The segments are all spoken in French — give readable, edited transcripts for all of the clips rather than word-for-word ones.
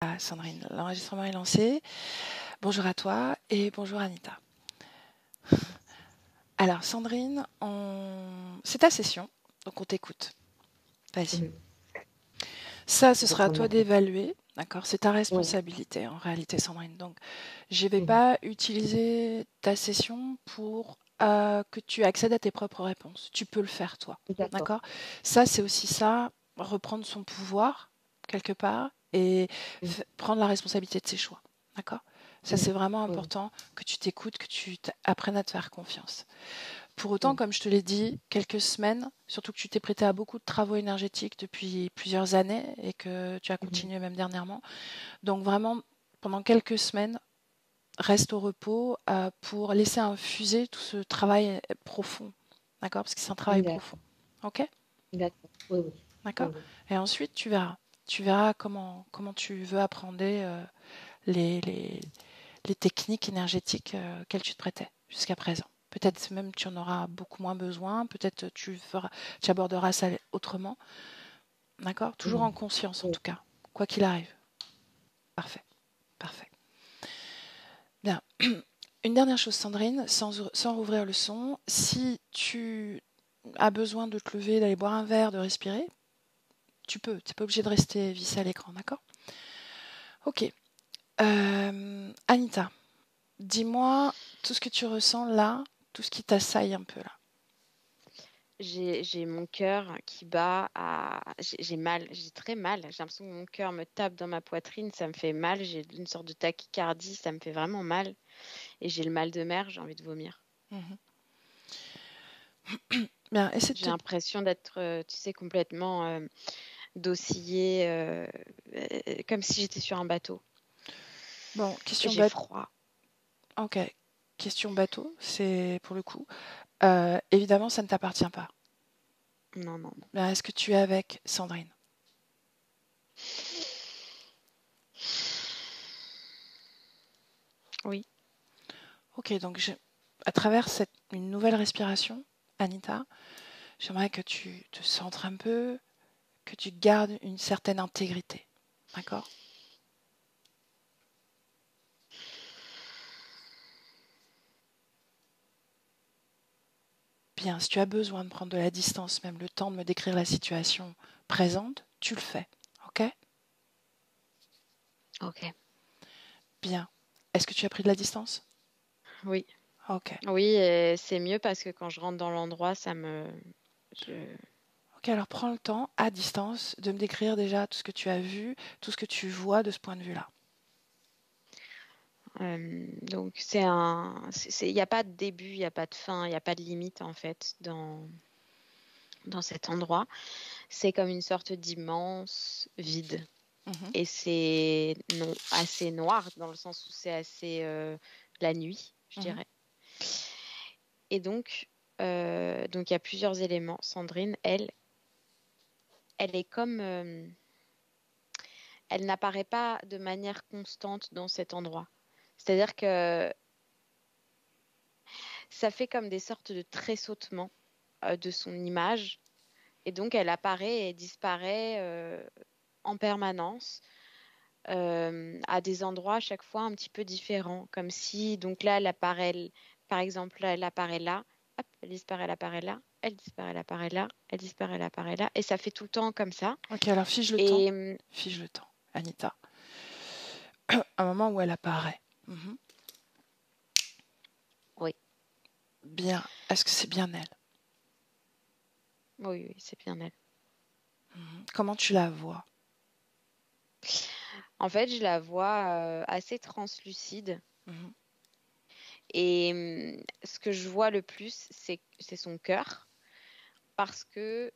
Ah, Sandrine, l'enregistrement est lancé. Bonjour à toi et bonjour Anita. Alors Sandrine, c'est ta session, donc on t'écoute. Vas-y. Mhm. Ça, ce Je vais sera à prendre toi ma place. d'évaluer, d'accord? C'est ta Oui. responsabilité en réalité, Sandrine. Donc, je ne vais Mhm. pas utiliser ta session pour que tu accèdes à tes propres réponses. Tu peux le faire toi, D'accord. d'accord? Ça, c'est aussi ça, reprendre son pouvoir quelque part et Mhm. prendre la responsabilité de ses choix, d'accord? Ça, Mhm. c'est vraiment Oui. important que tu t'écoutes, que tu apprennes à te faire confiance. Pour autant, Oui. comme je te l'ai dit, quelques semaines, surtout que tu t'es prêté à beaucoup de travaux énergétiques depuis plusieurs années et que tu as Mhm. continué même dernièrement. Donc vraiment, pendant quelques semaines, reste au repos pour laisser infuser tout ce travail profond. D'accord? Parce que c'est un travail D'accord. profond. OK? D'accord. Oui, oui. Oui, D'accord? oui. Et ensuite, tu verras. Tu verras comment tu veux apprendre les, les, les techniques énergétiques auxquelles tu te prêtais jusqu'à présent. Peut-être même tu en auras beaucoup moins besoin, peut-être tu aborderas ça autrement. D'accord? Toujours en Mhm. conscience en Oui. tout cas, quoi qu'il arrive. Parfait, parfait. Bien. Une dernière chose, Sandrine, sans rouvrir le son, si tu as besoin de te lever, d'aller boire un verre, de respirer, tu peux. Tu n'es pas obligé de rester vissé à l'écran, d'accord? Ok. Anita, dis-moi tout ce que tu ressens là, tout ce qui t'assaille un peu là. J'ai mon cœur qui bat j'ai mal, j'ai très mal. J'ai l'impression que mon cœur me tape dans ma poitrine, ça me fait mal. J'ai une sorte de tachycardie, ça me fait vraiment mal. Et j'ai le mal de mer, j'ai envie de vomir. Mhm. Bien, essaie J'ai de te... l'impression d'être, tu sais, complètement d'osciller, comme si j'étais sur un bateau. Bon, Et question j'ai bateau. froid. Ok, question bateau, c'est pour le coup. Évidemment, ça ne t'appartient pas. Non, non, non. Bien, est-ce que tu es avec Sandrine? Oui. Ok, donc à travers une nouvelle respiration, Anita, j'aimerais que tu te centres un peu, que tu gardes une certaine intégrité. D'accord? Bien, si tu as besoin de prendre de la distance, même le temps de me décrire la situation présente, tu le fais. Ok? Ok. Bien. Est-ce que tu as pris de la distance? Oui. Ok. Oui, et c'est mieux parce que quand je rentre dans l'endroit, je... Ok, alors prends le temps, à distance, de me décrire déjà tout ce que tu as vu, tout ce que tu vois de ce point de vue-là. Donc il n'y a pas de début, il n'y a pas de fin, il n'y a pas de limite en fait dans cet endroit. C'est comme une sorte d'immense vide. Mhm, Et c'est non, assez noir dans le sens où c'est assez la nuit, je mhm. dirais. Et donc il y a plusieurs éléments. Sandrine, elle est comme elle n'apparaît pas de manière constante dans cet endroit. C'est-à-dire que ça fait comme des sortes de tressautements de son image. Et donc, elle apparaît et disparaît en permanence à des endroits à chaque fois un petit peu différents. Comme si, donc là, elle apparaît, par exemple, là, elle apparaît là, hop, elle disparaît, elle apparaît là, elle disparaît, elle apparaît là, elle disparaît, elle apparaît là. Et ça fait tout le temps comme ça. Ok, alors fige le temps. Et Fige le temps, Anita. Un moment où elle apparaît. Mhm. oui, Bien. Est-ce que c'est bien elle? oui, oui, c'est bien elle. Mhm. Comment tu la vois? En fait, je la vois assez translucide. Mhm, Et ce que je vois le plus, c'est son cœur. Parce que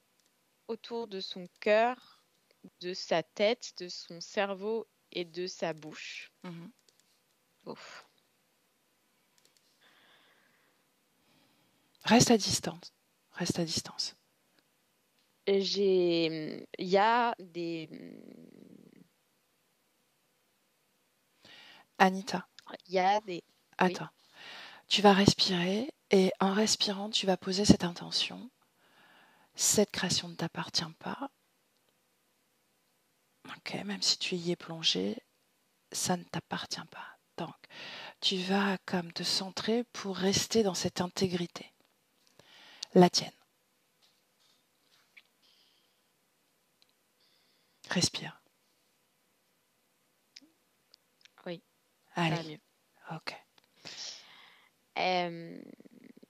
autour de son cœur, de sa tête, de son cerveau et de sa bouche. mhm. Ouf. Reste à distance. Reste à distance. Il y a des, Anita, il y a des, oui, attends. Tu vas respirer et en respirant, tu vas poser cette intention. Cette création ne t'appartient pas. Ok, même si tu y es plongé, ça ne t'appartient pas. Donc, tu vas comme te centrer pour rester dans cette intégrité, la tienne. Respire. Oui, ça va Allez, mieux. ok.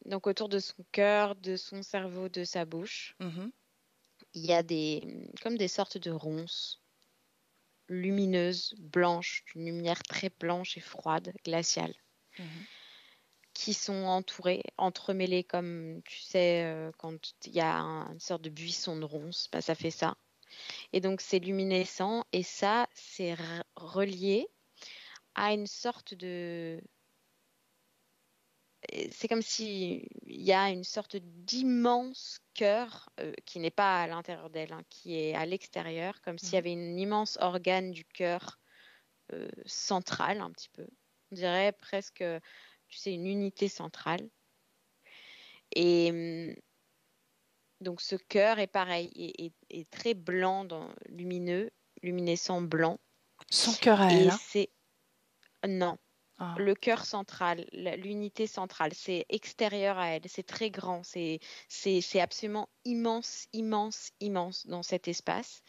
Donc autour de son cœur, de son cerveau, de sa bouche, Mhm, il y a comme des sortes de ronces lumineuses, blanches, d'une lumière très blanche et froide, glaciale, mhm. qui sont entourées, entremêlées comme, tu sais, quand il y a une sorte de buisson de ronces, bah, ça fait ça. Et donc c'est luminescent et ça, c'est relié à une sorte de... C'est comme s'il y a une sorte d'immense cœur qui n'est pas à l'intérieur d'elle, hein, qui est à l'extérieur, comme s'il y avait une immense organe du cœur centrale un petit peu. On dirait presque, tu sais, une unité centrale. Et donc ce cœur est pareil, est très blanc, lumineux, luminescent blanc. Son cœur à elle, Et hein? c'est... Non, Ah, le cœur central, l'unité centrale, c'est extérieur à elle, c'est très grand, c'est absolument immense, immense, immense dans cet espace.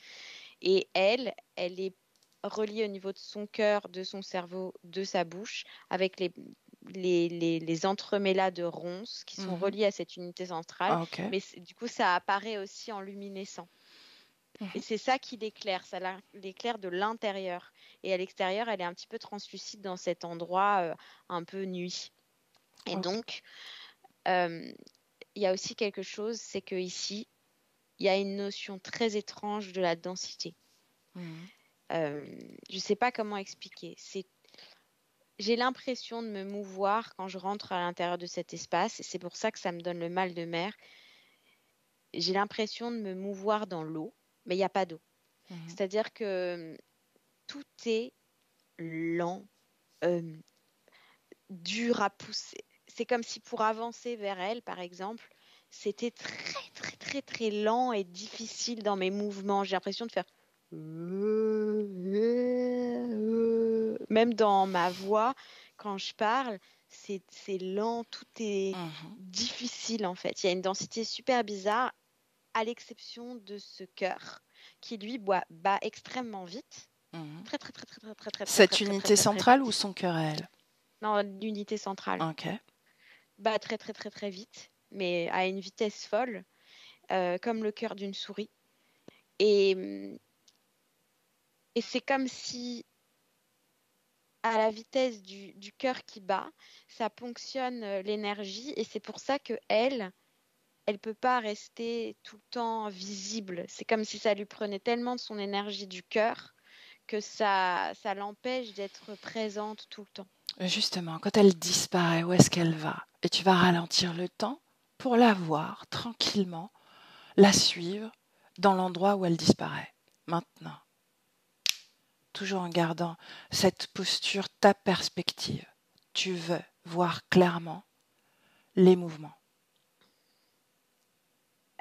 Et elle est reliée au niveau de son cœur, de son cerveau, de sa bouche, avec les entremêlats de ronces qui sont mhm. reliés à cette unité centrale. Ah, ok. Mais du coup, ça apparaît aussi en luminescent. Et Mhm. c'est ça qui l'éclaire, ça l'éclaire de l'intérieur. Et à l'extérieur, elle est un petit peu translucide dans cet endroit un peu nuit. Et Ok. donc, euh, il y a aussi quelque chose, c'est que ici, il y a une notion très étrange de la densité. Mhm. Je ne sais pas comment expliquer. J'ai l'impression de me mouvoir quand je rentre à l'intérieur de cet espace, et c'est pour ça que ça me donne le mal de mer. J'ai l'impression de me mouvoir dans l'eau, mais il n'y a pas d'eau. Mhm. C'est-à-dire que tout est lent, euh, dur à pousser. C'est comme si pour avancer vers elle, par exemple, c'était très, très, très, très lent et difficile dans mes mouvements. J'ai l'impression de faire... Même dans ma voix, quand je parle, c'est lent, tout est Mhm. difficile en fait. Il y a une densité super bizarre, à l'exception de ce cœur qui lui bat extrêmement vite. Mhm. Très, très, très, très, très, très, très, très, Cette très, très, très, unité très, très centrale ou vite. son cœur à elle? Non, l'unité centrale. Ok. Bat très, très, très, très vite, mais à une vitesse folle, comme le cœur d'une souris. Et, et c'est comme si à la vitesse du cœur qui bat, ça ponctionne l'énergie et c'est pour ça que elle peut pas rester tout le temps visible. C'est comme si ça lui prenait tellement de son énergie du cœur que ça l'empêche d'être présente tout le temps. Justement, quand elle disparaît, où est-ce qu'elle va? Et tu vas ralentir le temps pour la voir tranquillement, la suivre dans l'endroit où elle disparaît. Maintenant, toujours en gardant cette posture, ta perspective. Tu veux voir clairement les mouvements.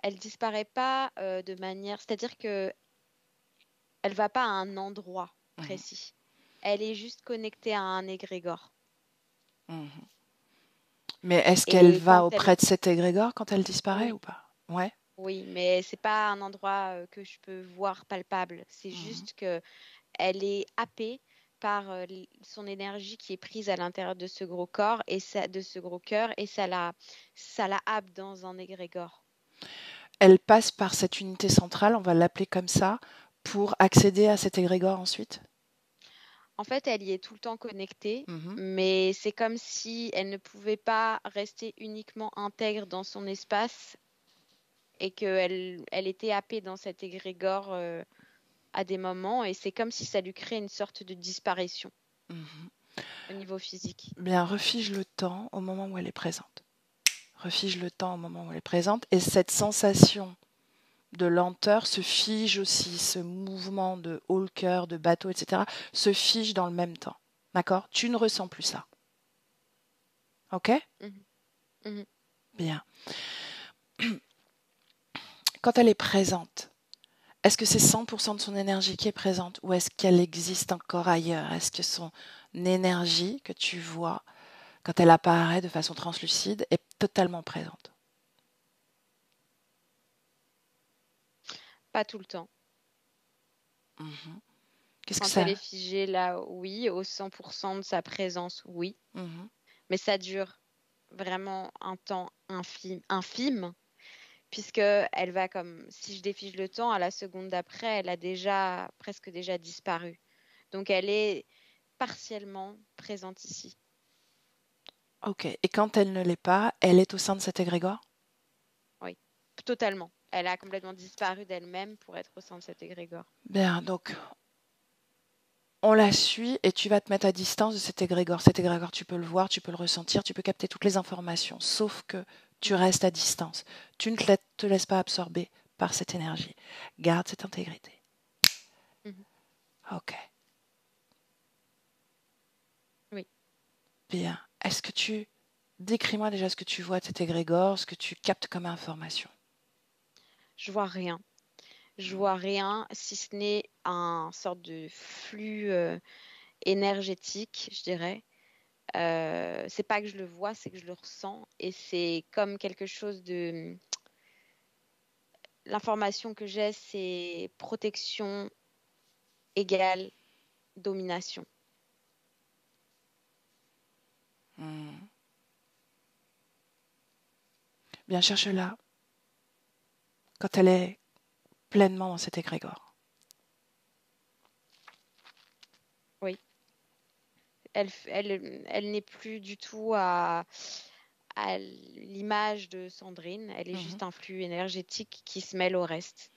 Elle disparaît pas de manière, c'est-à-dire que elle va pas à un endroit Mhm, précis. Elle est juste connectée à un égrégore. mhm. Mais est-ce qu'elle Et va quand elle auprès de cet égrégore quand elle disparaît ou Oui, pas? Ouais. oui, mais c'est pas un endroit que je peux voir palpable. C'est Mhm. juste que elle est happée par son énergie qui est prise à l'intérieur de ce gros corps et de ce gros cœur et ça la happe dans un égrégore. Elle passe par cette unité centrale, on va l'appeler comme ça, pour accéder à cet égrégore ensuite? En fait, elle y est tout le temps connectée, Mhm. mais c'est comme si elle ne pouvait pas rester uniquement intègre dans son espace et qu'elle était happée dans cet égrégore à des moments et c'est comme si ça lui créait une sorte de disparition Mhm. au niveau physique. Bien, refige le temps au moment où elle est présente. Refige le temps au moment où elle est présente. Et cette sensation de lenteur se fige aussi, ce mouvement de haut le cœur, de bateau, etc., se fige dans le même temps. D'accord? Tu ne ressens plus ça. Ok? Mhm, mhm. Bien. Quand elle est présente, Est-ce que c'est 100% de son énergie qui est présente ou est-ce qu'elle existe encore ailleurs? Est-ce que son énergie que tu vois quand elle apparaît de façon translucide est totalement présente? Pas tout le temps. Mhm. Qu'est-ce que Quand elle ça... est figée là, oui. Au 100% de sa présence, oui. Mhm. Mais ça dure vraiment un temps infime, puisque elle va comme, si je défige le temps, à la seconde d'après, elle a presque déjà disparu. Donc elle est partiellement présente ici. Ok. Et quand elle ne l'est pas, elle est au sein de cet égrégore? Oui, totalement. Elle a complètement disparu d'elle-même pour être au sein de cet égrégore. Bien, donc on la suit et tu vas te mettre à distance de cet égrégore. Cet égrégore, tu peux le voir, tu peux le ressentir, tu peux capter toutes les informations, sauf que tu Mhm. restes à distance. Tu ne te laisses pas absorber par cette énergie. Garde cette intégrité. Mhm. Ok, Oui, bien. Est-ce que tu... Décris-moi déjà ce que tu vois de cet égrégore, ce que tu captes comme information. je vois rien. Je vois rien, si ce n'est un sorte de flux énergétique, je dirais. C'est pas que je le vois, c'est que je le ressens. Et c'est comme quelque chose de... L'information que j'ai, c'est protection égale domination. Hmm. Bien, cherche-la quand elle est pleinement dans cet égrégore. Oui. Elle n'est plus du tout à l'image de Sandrine. Elle est Mhm. juste un flux énergétique qui se mêle au reste.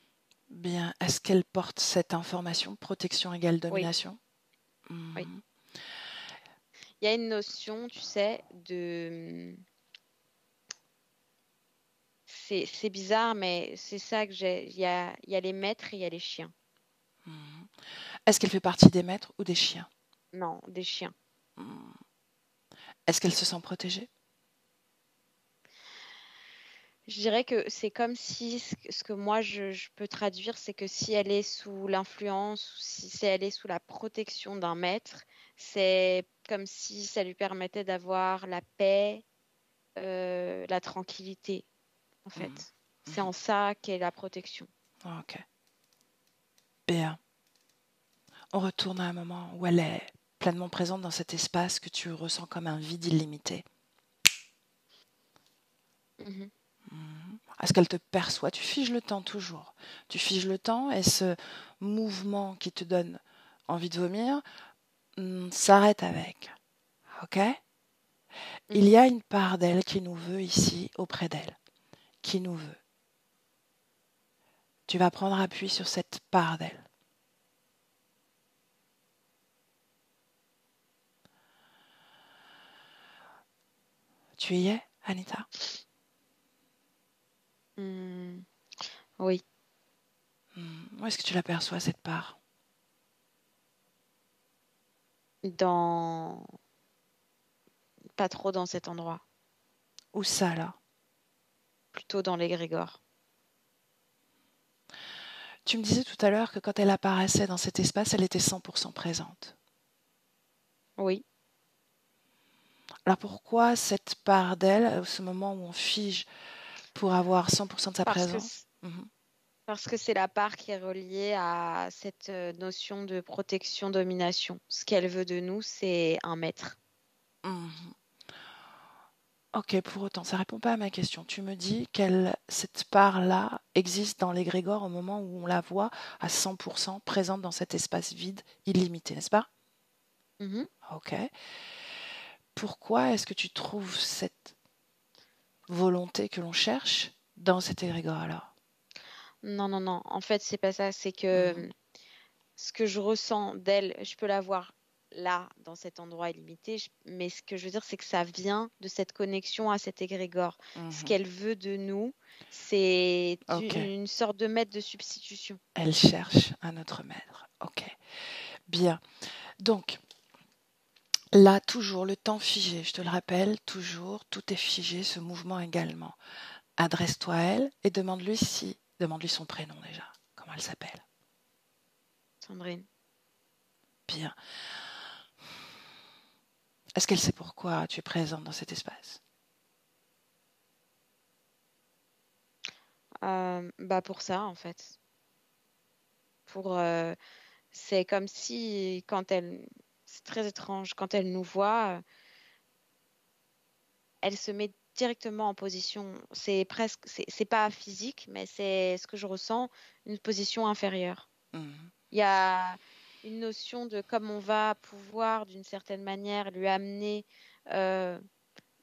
Bien, est-ce qu'elle porte cette information, protection égale Oui, domination? oui. Mhm. Il y a une notion, tu sais, de... C'est bizarre, mais c'est ça que j'ai. Il y a les maîtres et il y a les chiens. Mhm. Est-ce qu'elle fait partie des maîtres ou des chiens? Non, des chiens. Mhm. Est-ce qu'elle se sent protégée? Je dirais que c'est comme si ce que moi je peux traduire, c'est que si elle est sous l'influence ou si elle est sous la protection d'un maître, c'est comme si ça lui permettait d'avoir la paix, la tranquillité, en Mhm. fait. C'est Mhm. en ça qu'est la protection. Ok. Bien. On retourne à un moment où elle est pleinement présente dans cet espace que tu ressens comme un vide illimité. Mhm. Mhm. Est-ce qu'elle te perçoit? Tu figes le temps toujours. Tu figes le temps et ce mouvement qui te donne envie de vomir s'arrête avec. Ok? Il Mhm. y a une part d'elle qui nous veut ici, auprès d'elle, qui nous veut. Tu vas prendre appui sur cette part d'elle. Tu y es, Anita? Hmm. Oui, Où est-ce que tu l'aperçois, cette part? dans pas trop dans cet endroit, Où ça, là? plutôt dans l'égrégore. Tu me disais tout à l'heure que quand elle apparaissait dans cet espace, elle était 100% présente. Oui, Alors pourquoi cette part d'elle, ce moment où on fige pour avoir 100% de sa parce que présence? Mhm. parce que c'est la part qui est reliée à cette notion de protection-domination. Ce qu'elle veut de nous, c'est un maître. Mhm. Ok, pour autant, ça répond pas à ma question. Tu me dis cette part-là existe dans l'égrégore au moment où on la voit à 100% présente dans cet espace vide illimité, n'est-ce pas? Mhm. Ok. Pourquoi est-ce que tu trouves cette volonté que l'on cherche dans cet égrégore alors? Non, non, non. En fait, c'est pas ça. C'est que Mhm. ce que je ressens d'elle, je peux la voir là, dans cet endroit illimité. Mais ce que je veux dire, c'est que ça vient de cette connexion à cet égrégore. Ce Mhm. qu'elle veut de nous, c'est Ok. une sorte de maître de substitution. Elle cherche un autre maître. Ok. Bien. Donc, là, toujours le temps figé, je te le rappelle, toujours, tout est figé, ce mouvement également. Adresse-toi à elle et demande-lui son prénom déjà. Comment elle s'appelle? Sandrine. Bien. Est-ce qu'elle sait pourquoi tu es présente dans cet espace? Pour ça, en fait. C'est comme si c'est très étrange, quand elle nous voit, elle se met directement en position. C'est pas physique, mais c'est ce que je ressens, une position inférieure. Mhm. Il y a une notion de comme on va pouvoir, d'une certaine manière, lui amener euh,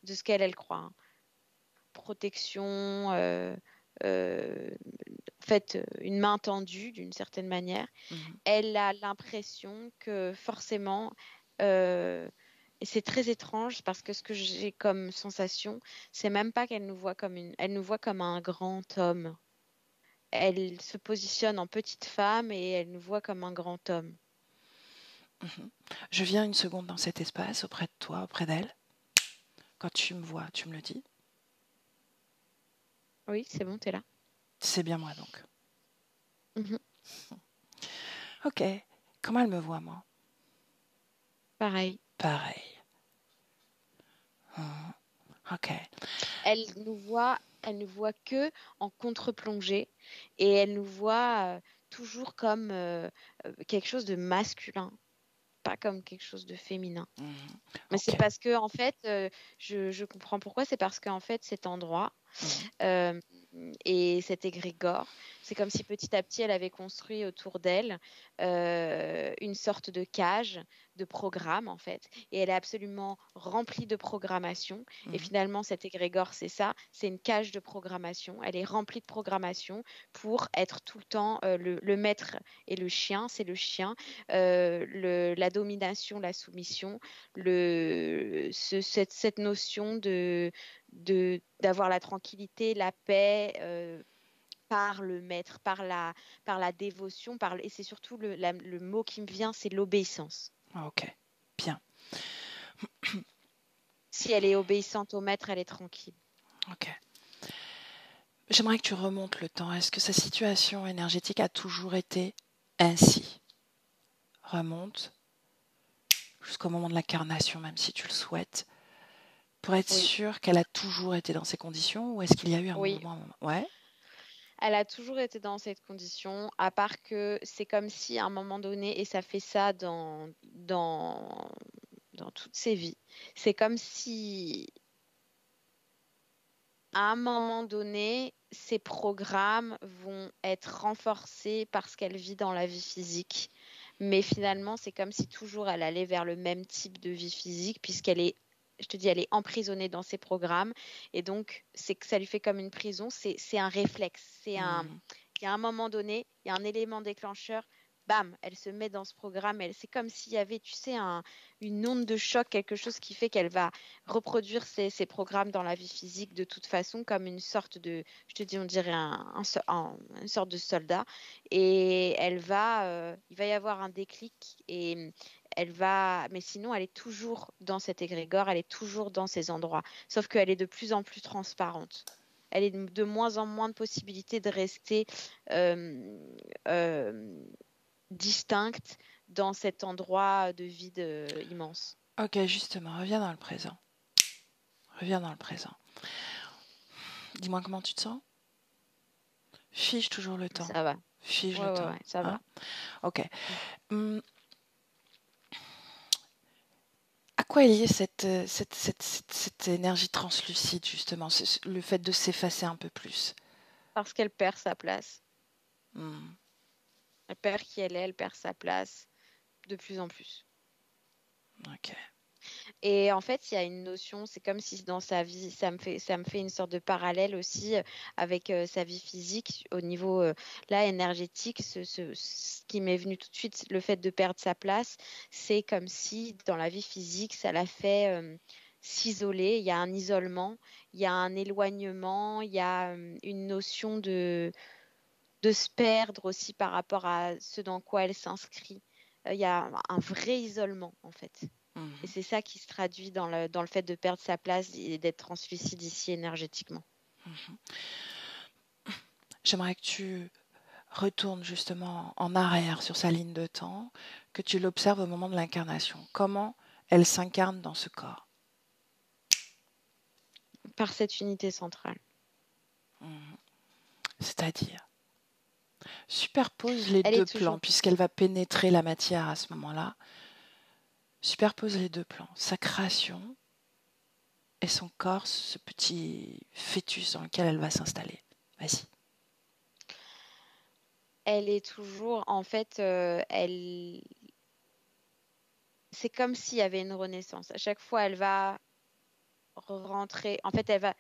de ce qu'elle croit, hein. Protection, en fait, une main tendue d'une certaine manière. Mhm. Elle a l'impression que forcément, et c'est très étrange parce que ce que j'ai comme sensation, c'est même pas qu'elle nous voit elle nous voit comme un grand homme. Elle se positionne en petite femme et elle nous voit comme un grand homme. Mhm. Je viens une seconde dans cet espace, auprès de toi, auprès d'elle. Quand tu me vois, tu me le dis. Oui, c'est bon, t'es là. C'est bien moi donc. Mhm. Ok. Comment elle me voit, moi? Pareil. Pareil. Mhm. Ok. Elle ne voit que en contre-plongée et elle nous voit toujours comme quelque chose de masculin, pas comme quelque chose de féminin. Mhm. Mais Ok. c'est parce que, en fait, je comprends pourquoi. C'est parce qu'en fait, cet endroit Mhm. euh, et cet égrégore, c'est comme si petit à petit, elle avait construit autour d'elle une sorte de cage de programme, en fait. Et elle est absolument remplie de programmation. Et Mhm. finalement, cet égrégore, c'est ça, c'est une cage de programmation. Elle est remplie de programmation pour être tout le temps le maître et le chien, c'est le chien, la domination, la soumission, cette notion d'avoir la tranquillité, la paix par le maître, par la dévotion, et c'est surtout le mot qui me vient, c'est l'obéissance. Ok. Bien. Si elle est obéissante au maître, elle est tranquille. Ok. J'aimerais que tu remontes le temps. Est-ce que sa situation énergétique a toujours été ainsi? Remonte jusqu'au moment de l'incarnation, même si tu le souhaites, pour être Oui, sûr qu'elle a toujours été dans ces conditions, ou est-ce qu'il y a eu un oui. mouvement? Ouais. Elle a toujours été dans cette condition, à part que c'est comme si à un moment donné, et ça fait ça dans toutes ses vies, c'est comme si à un moment donné, ces programmes vont être renforcés parce qu'elle vit dans la vie physique. Mais finalement, c'est comme si toujours elle allait vers le même type de vie physique, puisqu'elle est, je te dis, elle est emprisonnée dans ces programmes. Et donc, c'est que ça lui fait comme une prison. C'est un réflexe. Mhm. Il y a un moment donné, il y a un élément déclencheur. Bam, elle se met dans ce programme. C'est comme s'il y avait, tu sais, une onde de choc, quelque chose qui fait qu'elle va reproduire ces programmes dans la vie physique de toute façon comme une sorte de, je te dis, on dirait une sorte de soldat. Et il va y avoir un déclic et mais sinon, elle est toujours dans cet égrégore, elle est toujours dans ces endroits. Sauf qu'elle est de plus en plus transparente. Elle est de moins en moins de possibilités de rester euh, euh, distincte dans cet endroit de vide immense. Ok, justement, reviens dans le présent. Reviens dans le présent. Dis-moi comment tu te sens? Fiche toujours le temps. Ça va. Fiche le Ouais, ouais, temps. ouais, ça Hein? va. Ok. Hum, À quoi est liée cette énergie translucide, justement, le fait de s'effacer un peu plus? Parce qu'elle perd sa place. Hum, Elle perd qui elle est, elle perd sa place de plus en plus. Ok. Et en fait, il y a une notion, c'est comme si dans sa vie, ça me fait une sorte de parallèle aussi avec sa vie physique au niveau là énergétique. Ce qui m'est venu tout de suite, le fait de perdre sa place, c'est comme si dans la vie physique, ça l'a fait s'isoler. Il y a un isolement, il y a un éloignement, il y a une notion de se perdre aussi par rapport à ce dans quoi elle s'inscrit. Il y a un vrai isolement en fait. Et Mhm, c'est ça qui se traduit dans le fait de perdre sa place et d'être translucide ici énergétiquement. mhm. J'aimerais que tu retourne justement en arrière sur sa ligne de temps, que tu l'observes au moment de l'incarnation. Comment elle s'incarne dans ce corps? Par cette unité centrale. Mhm. C'est-à-dire, superpose les Elle deux est plans, toujours... puisqu'elle va pénétrer la matière à ce moment-là. Superpose les deux plans, sa création et son corps, ce petit fœtus dans lequel elle va s'installer. Vas-y. Elle est toujours... En fait, c'est comme s'il y avait une renaissance. À chaque fois, elle va rentrer... En fait, elle va...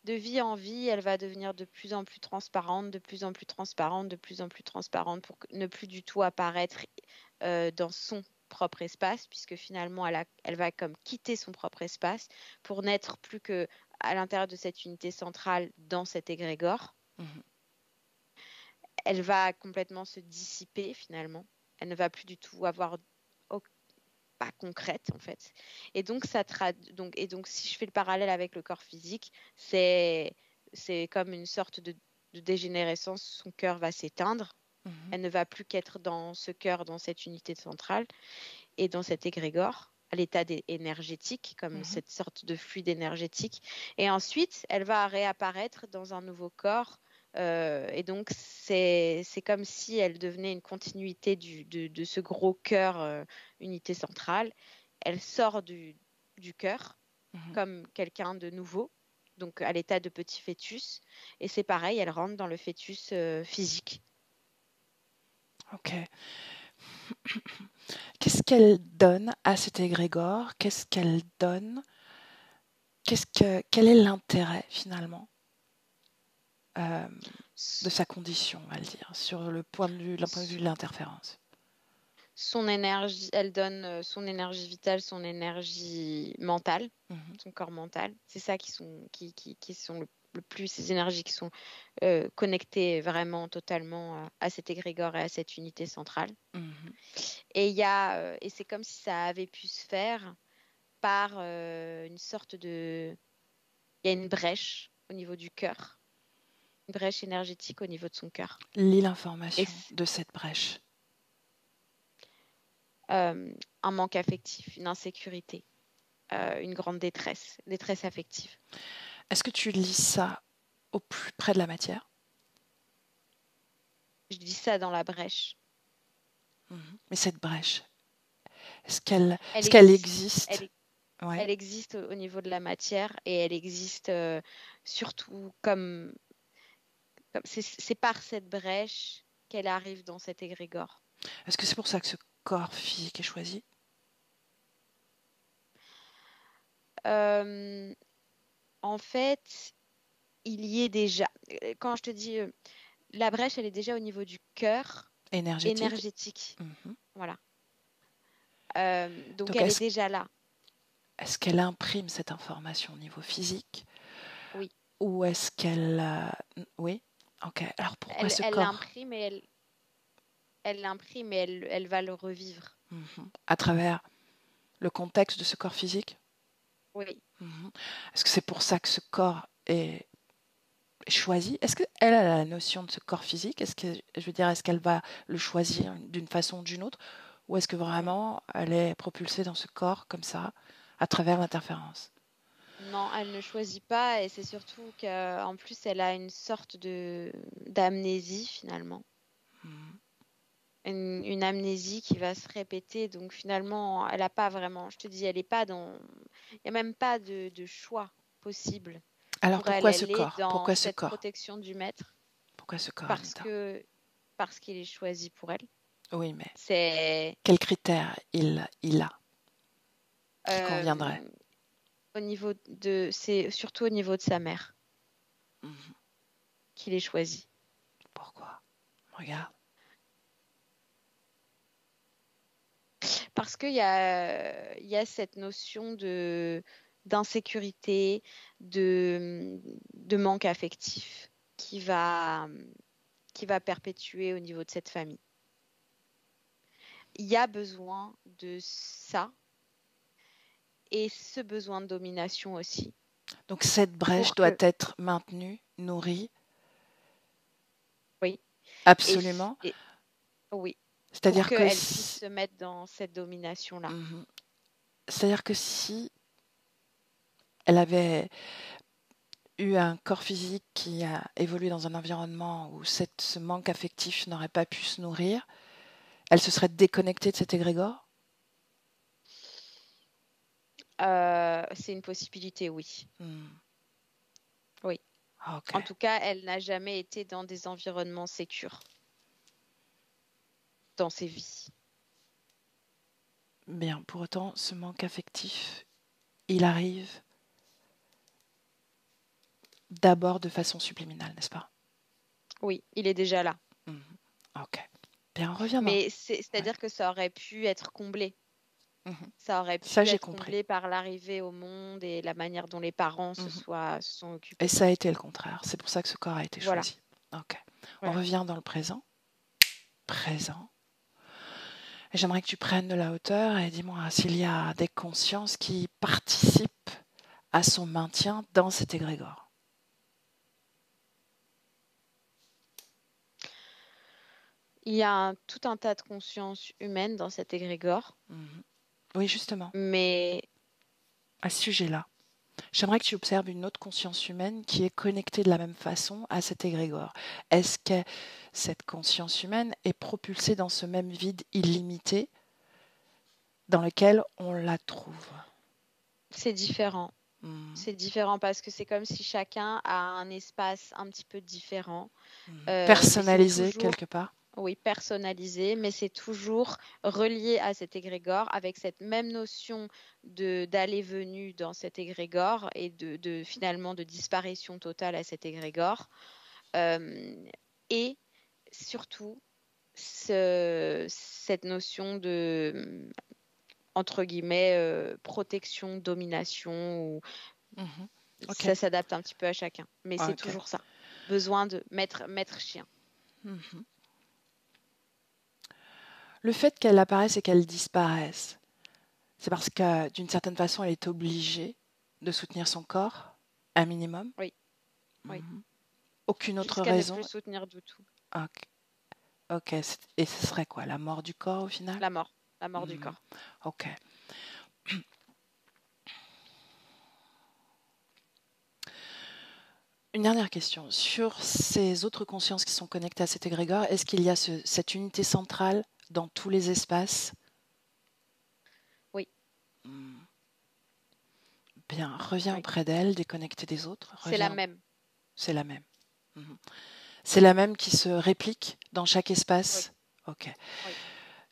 De vie en vie, elle va devenir de plus en plus transparente, de plus en plus transparente, de plus en plus transparente pour ne plus du tout apparaître dans son propre espace, puisque finalement, elle va comme quitter son propre espace pour n'être plus que à l'intérieur de cette unité centrale dans cet égrégore. Mhm. Elle va complètement se dissiper finalement. Elle ne va plus du tout avoir pas concrète en fait. Et donc si je fais le parallèle avec le corps physique, c'est comme une sorte de dégénérescence. Son cœur va s'éteindre. Mhm. Elle ne va plus qu'être dans ce cœur, dans cette unité centrale et dans cet égrégore à l'état énergétique, comme cette sorte de fluide énergétique. Et ensuite, elle va réapparaître dans un nouveau corps. Et donc, c'est comme si elle devenait une continuité de ce gros cœur, unité centrale. Elle sort du cœur comme quelqu'un de nouveau, donc à l'état de petit fœtus. Et c'est pareil, elle rentre dans le fœtus physique. Ok. Qu'est-ce qu'elle donne à cet égrégore? Qu'est-ce qu'elle donne? Quel est l'intérêt finalement de sa condition, on va le dire, sur le point de vue de l'interférence? Son énergie, elle donne son énergie vitale, son énergie mentale, son corps mental. C'est ça qui sont le plus, ces énergies qui sont connectées vraiment totalement à cet égrégore et à cette unité centrale. Et et c'est comme si ça avait pu se faire par une sorte de, il y a une brèche au niveau du cœur, une brèche énergétique au niveau de son cœur. Lis l'information de cette brèche. Un manque affectif, une insécurité, une grande détresse affective. Est-ce que tu lis ça au plus près de la matière? Je dis ça dans la brèche. Mais cette brèche, est-ce qu'elle existe? Elle existe au niveau de la matière et elle existe surtout comme c'est par cette brèche qu'elle arrive dans cet égrégore. Est-ce que c'est pour ça que ce corps physique est choisi? En fait, il y est déjà. Quand je te dis la brèche, elle est déjà au niveau du cœur énergétique. Voilà. Donc elle est déjà là. Est-ce qu'elle imprime cette information au niveau physique? Oui. Ou est-ce qu'elle... Oui. Ok. Alors pourquoi ce corps? Elle l'imprime et elle va le revivre. À travers le contexte de ce corps physique? Oui. Est-ce que c'est pour ça que ce corps est choisi? Est-ce qu'elle a la notion de ce corps physique? Est-ce qu'elle va le choisir d'une façon ou d'une autre? Ou est-ce que vraiment elle est propulsée dans ce corps comme ça, à travers l'interférence? Non, elle ne choisit pas et c'est surtout qu'en plus elle a une sorte d'amnésie finalement. Une amnésie qui va se répéter. Donc finalement, elle n'a pas vraiment, je te dis, elle n'est pas dans... Il n'y a même pas de choix possible. Alors pour elle. pourquoi ce Elle est corps? dans Pourquoi ce cette corps? protection du maître. Pourquoi ce corps, Parce Anita? parce qu'il est choisi pour elle. Oui, mais c'est quels critères il a qui conviendraient? C'est surtout au niveau de sa mère qu'il est choisi. Pourquoi? Regarde. Parce qu'il y a cette notion d'insécurité, de manque affectif qui va perpétuer au niveau de cette famille. Il y a besoin de ça et ce besoin de domination aussi. Donc cette brèche doit être maintenue, nourrie. Oui. Absolument. Et oui, pour C'est-à-dire que qu'elle puisse se mettre dans cette domination-là. C'est-à-dire que si elle avait eu un corps physique qui a évolué dans un environnement où ce manque affectif n'aurait pas pu se nourrir, elle se serait déconnectée de cet égrégore? C'est une possibilité, oui. Oui. Ok. En tout cas, elle n'a jamais été dans des environnements sécures dans ses vies. Bien, pour autant, ce manque affectif, il arrive d'abord de façon subliminale, n'est-ce pas? Oui, il est déjà là. Ok. Bien, reviens. Mais c'est-à-dire que ça aurait pu être comblé. Ça aurait pu Ça, j'ai être compris. comblé par l'arrivée au monde et la manière dont les parents se sont occupés. Et ça a été le contraire. C'est pour ça que ce corps a été Voilà. choisi. Ok. Voilà. On revient dans le présent. Présent. Et j'aimerais que tu prennes de la hauteur et dis-moi s'il y a des consciences qui participent à son maintien dans cet égrégore. Il y a tout un tas de consciences humaines dans cet égrégore. Oui, justement. Mais à ce sujet-là, j'aimerais que tu observes une autre conscience humaine qui est connectée de la même façon à cet égrégore. Est-ce que cette conscience humaine est propulsée dans ce même vide illimité dans lequel on la trouve? C'est différent. C'est différent parce que c'est comme si chacun a un espace un petit peu différent. Personnalisé quelque part? Oui, personnalisé, mais c'est toujours relié à cet égrégore avec cette même notion d'aller-venue dans cet égrégore et finalement de disparition totale à cet égrégore. Et surtout, cette notion de, entre guillemets, protection, domination, ça s'adapte un petit peu à chacun. Mais c'est toujours ça. Besoin de maître chien. Le fait qu'elle apparaisse et qu'elle disparaisse, c'est parce que d'une certaine façon, elle est obligée de soutenir son corps, un minimum? Oui. Oui. Aucune autre Jusqu'à raison? ne plus soutenir du tout. Ok. Et ce serait quoi? La mort du corps au final? La mort du corps. Ok. Une dernière question. Sur ces autres consciences qui sont connectées à cet égrégore, est-ce qu'il y a cette unité centrale dans tous les espaces? Oui. Bien, reviens auprès d'elle, déconnectée des autres. C'est la même. C'est la même. C'est la même qui se réplique dans chaque espace? Oui. Ok. Oui.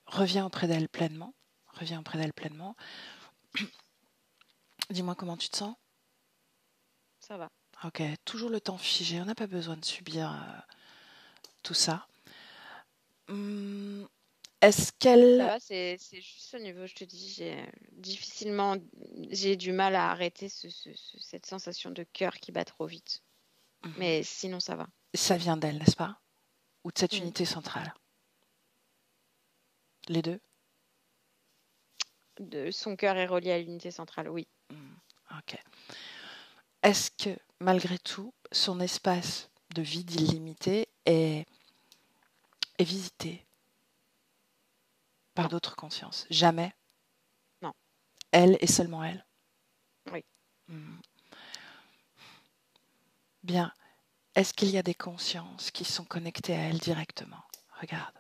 Reviens auprès d'elle pleinement. Dis-moi comment tu te sens? Ça va. Ok, toujours le temps figé, on n'a pas besoin de subir tout ça. Est-ce qu'elle... Ça va, c'est juste au niveau, je te dis, j'ai du mal à arrêter cette sensation de cœur qui bat trop vite. Mais sinon, ça va. Ça vient d'elle, n'est-ce pas? Ou de cette unité centrale? Les deux? Son cœur est relié à l'unité centrale, oui. Ok. Est-ce que, malgré tout, son espace de vide illimité est visité par d'autres consciences? Jamais? Non. Elle et seulement elle? Oui. Bien. Est-ce qu'il y a des consciences qui sont connectées à elle directement? Regarde.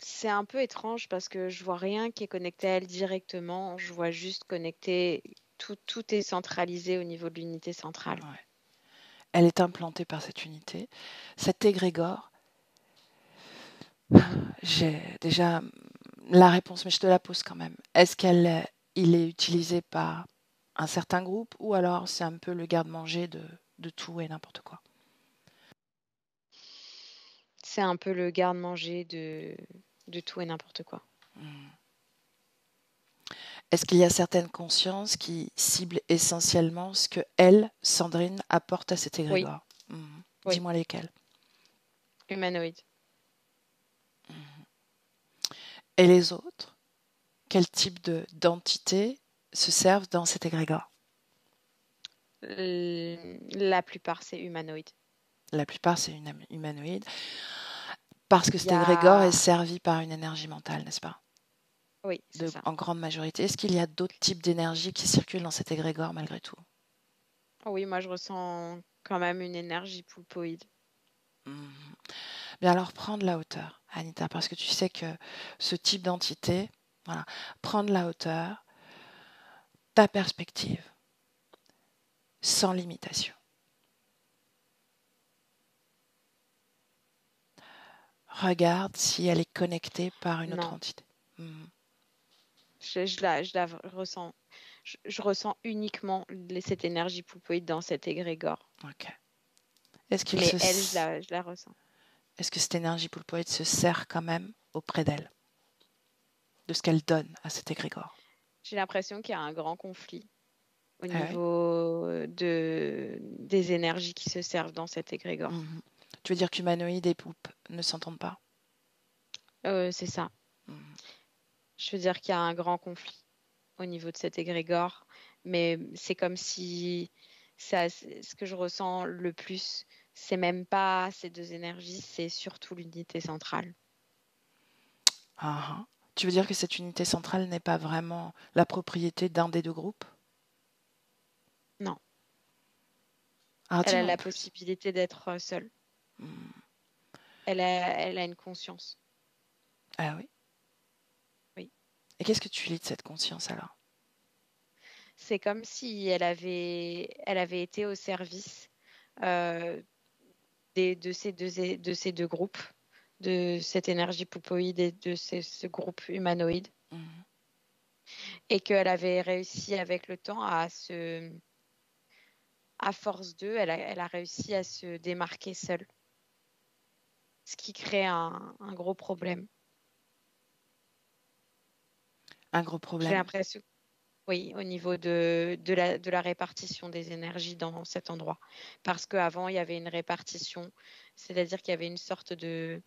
C'est un peu étrange parce que je vois rien qui est connecté à elle directement. Je vois juste connecté. Tout est centralisé au niveau de l'unité centrale. Ouais. Elle est implantée par cette unité. Cet égrégore, j'ai déjà la réponse, mais je te la pose quand même. Est-ce qu'il est utilisé par un certain groupe ou alors c'est un peu le garde-manger de tout et n'importe quoi? C'est un peu le garde-manger de tout et n'importe quoi. Est-ce qu'il y a certaines consciences qui ciblent essentiellement ce que elle, Sandrine, apporte à cet égrégore? Oui. Dis-moi lesquelles. Humanoïde. Et les autres? Quel type d'entité se servent dans cet égrégore? La plupart, c'est humanoïde. La plupart, c'est une humanoïde. Parce que Il cet y égrégore est a... servi par une énergie mentale, n'est-ce pas? Oui, c'est ça. En grande majorité. Est-ce qu'il y a d'autres types d'énergie qui circulent dans cet égrégore malgré tout? Oui, moi, je ressens quand même une énergie poulpoïde. Mhm. Bien alors, prends de la hauteur, Anita, parce que tu sais que ce type d'entité, voilà, prends de la hauteur, ta perspective, sans limitation. Regarde si elle est connectée par une autre Non, entité. Mhm. je la ressens. Je ressens uniquement cette énergie poulpoïde dans cet égrégore. Ok. Est-ce qu'il Mais se... elle, je la ressens. Est-ce que cette énergie poulpoïde se sert quand même auprès d'elle, de ce qu'elle donne à cet égrégore? J'ai l'impression qu'il y a un grand conflit au Ah oui. niveau des énergies qui se servent dans cet égrégore. Mhm. Tu veux dire qu'humanoïdes et poulpes ne s'entendent pas? C'est ça. Mhm. Je veux dire qu'il y a un grand conflit au niveau de cet égrégore, mais c'est comme si ce que je ressens le plus, c'est même pas ces deux énergies, c'est surtout l'unité centrale. Ah, ah. Tu veux dire que cette unité centrale n'est pas vraiment la propriété d'un des deux groupes? Non, Ah, elle a dis-moi en la plus. possibilité d'être seule. Hmm. Elle a une conscience. Ah oui. Oui. Et qu'est-ce que tu lis de cette conscience alors? C'est comme si elle avait été au service euh, de ces deux groupes, de cette énergie poupoïde et de ce groupe humanoïde, Mhm. et qu'elle avait réussi avec le temps à force d'eux, elle a réussi à se démarquer seule, ce qui crée un gros problème. Un gros J'ai problème. l'impression, oui, au niveau de la répartition des énergies dans cet endroit. Parce qu'avant, il y avait une répartition, c'est-à-dire qu'il y avait une sorte de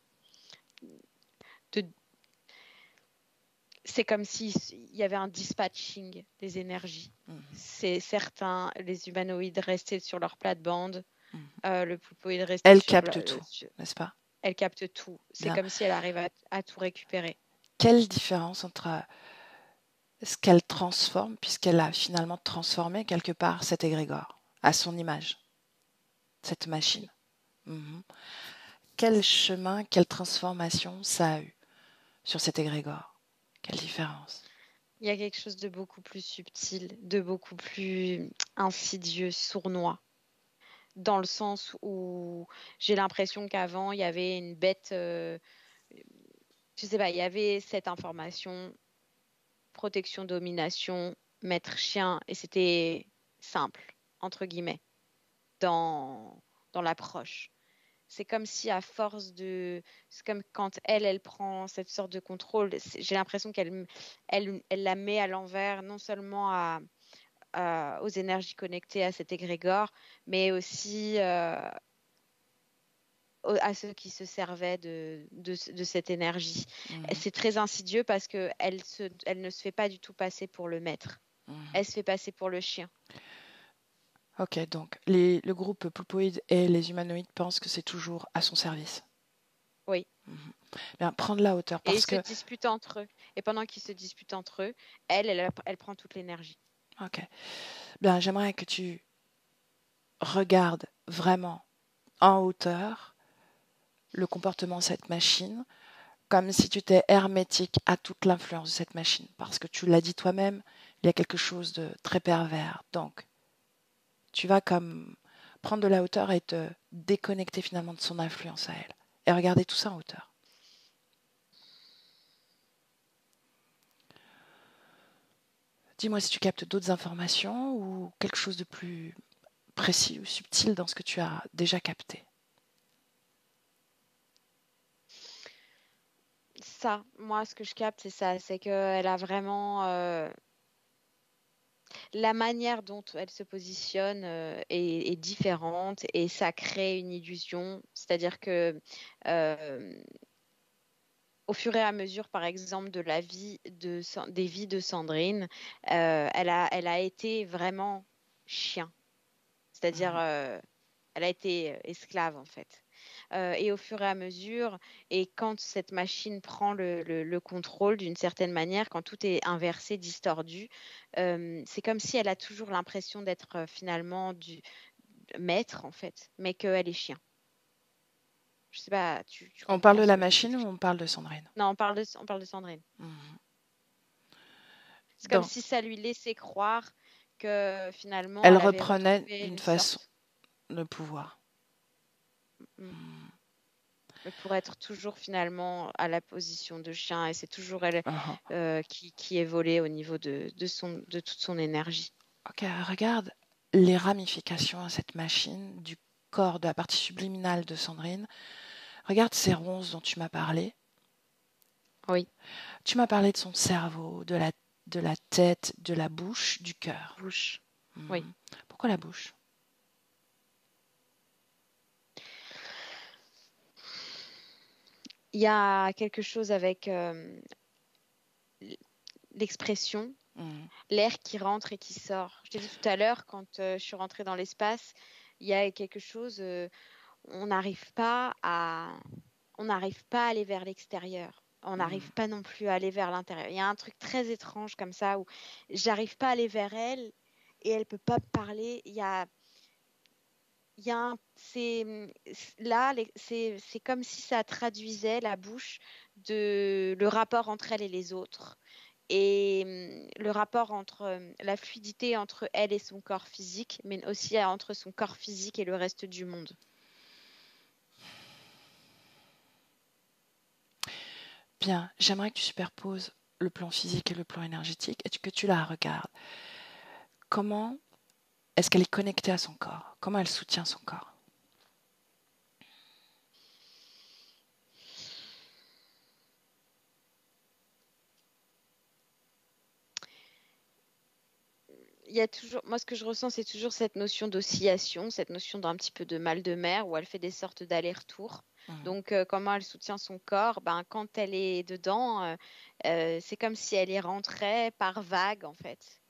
c'est comme s'il y avait un dispatching des énergies. Mhm. C'est certains, les humanoïdes restaient sur leur plate-bande, Mhm. le poupoïde restait Elle sur, capte tout, n'est-ce pas? elle capte tout. C'est Bien. comme si elle arrive à tout récupérer. Quelle différence entre ce qu'elle transforme, puisqu'elle a finalement transformé quelque part cet égrégore à son image, cette machine? Oui. Mhm. Quel chemin, quelle transformation ça a eu sur cet égrégore? Quelle différence? Il y a quelque chose de beaucoup plus subtil, de beaucoup plus insidieux, sournois, dans le sens où j'ai l'impression qu'avant, il y avait une bête, je sais pas, il y avait cette information, protection, domination, maître chien, et c'était simple, entre guillemets, dans l'approche. C'est comme si à force c'est comme quand elle prend cette sorte de contrôle, j'ai l'impression qu'elle la met à l'envers, non seulement aux énergies connectées à cet égrégore, mais aussi à ceux qui se servaient de cette énergie. Mhm. C'est très insidieux parce qu'elle ne se fait pas du tout passer pour le maître. Mhm. Elle se fait passer pour le chien. Ok, donc le groupe Pulpoïde et les humanoïdes pensent que c'est toujours à son service. Oui. Mhm. Bien, prendre la hauteur Et ils parce se que, disputent entre eux. Et pendant qu'ils se disputent entre eux, elle prend toute l'énergie. ok, bien, j'aimerais que tu regardes vraiment en hauteur le comportement de cette machine, comme si tu étais hermétique à toute l'influence de cette machine, parce que tu l'as dit toi-même, il y a quelque chose de très pervers. Donc, tu vas comme prendre de la hauteur et te déconnecter finalement de son influence à elle, et regarder tout ça en hauteur. Dis-moi si tu captes d'autres informations ou quelque chose de plus précis ou subtil dans ce que tu as déjà capté. Ça, moi, ce que je capte, c'est ça. C'est qu'elle a vraiment la manière dont elle se positionne est différente et ça crée une illusion. C'est-à-dire que euh, au fur et à mesure, par exemple, de la vie des vies de Sandrine, elle a été vraiment chien. c'est-à-dire elle a été esclave en fait. Et au fur et à mesure, et quand cette machine prend le contrôle d'une certaine manière, quand tout est inversé, distordu, c'est comme si elle a toujours l'impression d'être finalement du maître en fait, mais qu'elle est chien. Je sais pas, tu On parle comprends de ce la que je veux machine dire? ou on parle de Sandrine? Non, on parle de Sandrine. Mhm. C'est comme Donc, si ça lui laissait croire que finalement elle elle avait reprenait retrouvé d'une une façon sorte, le pouvoir. mm, Mhm. pour être toujours finalement à la position de chien, et c'est toujours elle Mhm. qui est volée au niveau de toute son énergie. Ok, regarde les ramifications à cette machine du corps, de la partie subliminale de Sandrine. Regarde ces ronces dont tu m'as parlé. Oui, Tu m'as parlé de son cerveau, de la tête, de la bouche, du cœur. bouche. Oui. Mhm. Pourquoi la bouche? Il y a quelque chose avec l'expression, Mhm. l'air qui rentre et qui sort. Je t'ai dit tout à l'heure, quand je suis rentrée dans l'espace, il y a quelque chose, on n'arrive pas à, on n'arrive pas à aller vers l'extérieur. On Mhm. n'arrive pas non plus à aller vers l'intérieur. Il y a un truc très étrange comme ça où j'arrive pas à aller vers elle et elle peut pas me parler. C'est comme si ça traduisait la bouche de le rapport entre elle et les autres, et le rapport entre la fluidité entre elle et son corps physique, mais aussi entre son corps physique et le reste du monde. Bien, j'aimerais que tu superposes le plan physique et le plan énergétique et que tu la regardes. Comment est-ce qu'elle est connectée à son corps? Comment elle soutient son corps? Il y a toujours, moi, ce que je ressens, c'est toujours cette notion d'oscillation, cette notion d'un petit peu de mal de mer où elle fait des sortes d'allers-retours. Mhm. Donc, comment elle soutient son corps? Ben, quand elle est dedans, c'est comme si elle y rentrait par vague, en fait.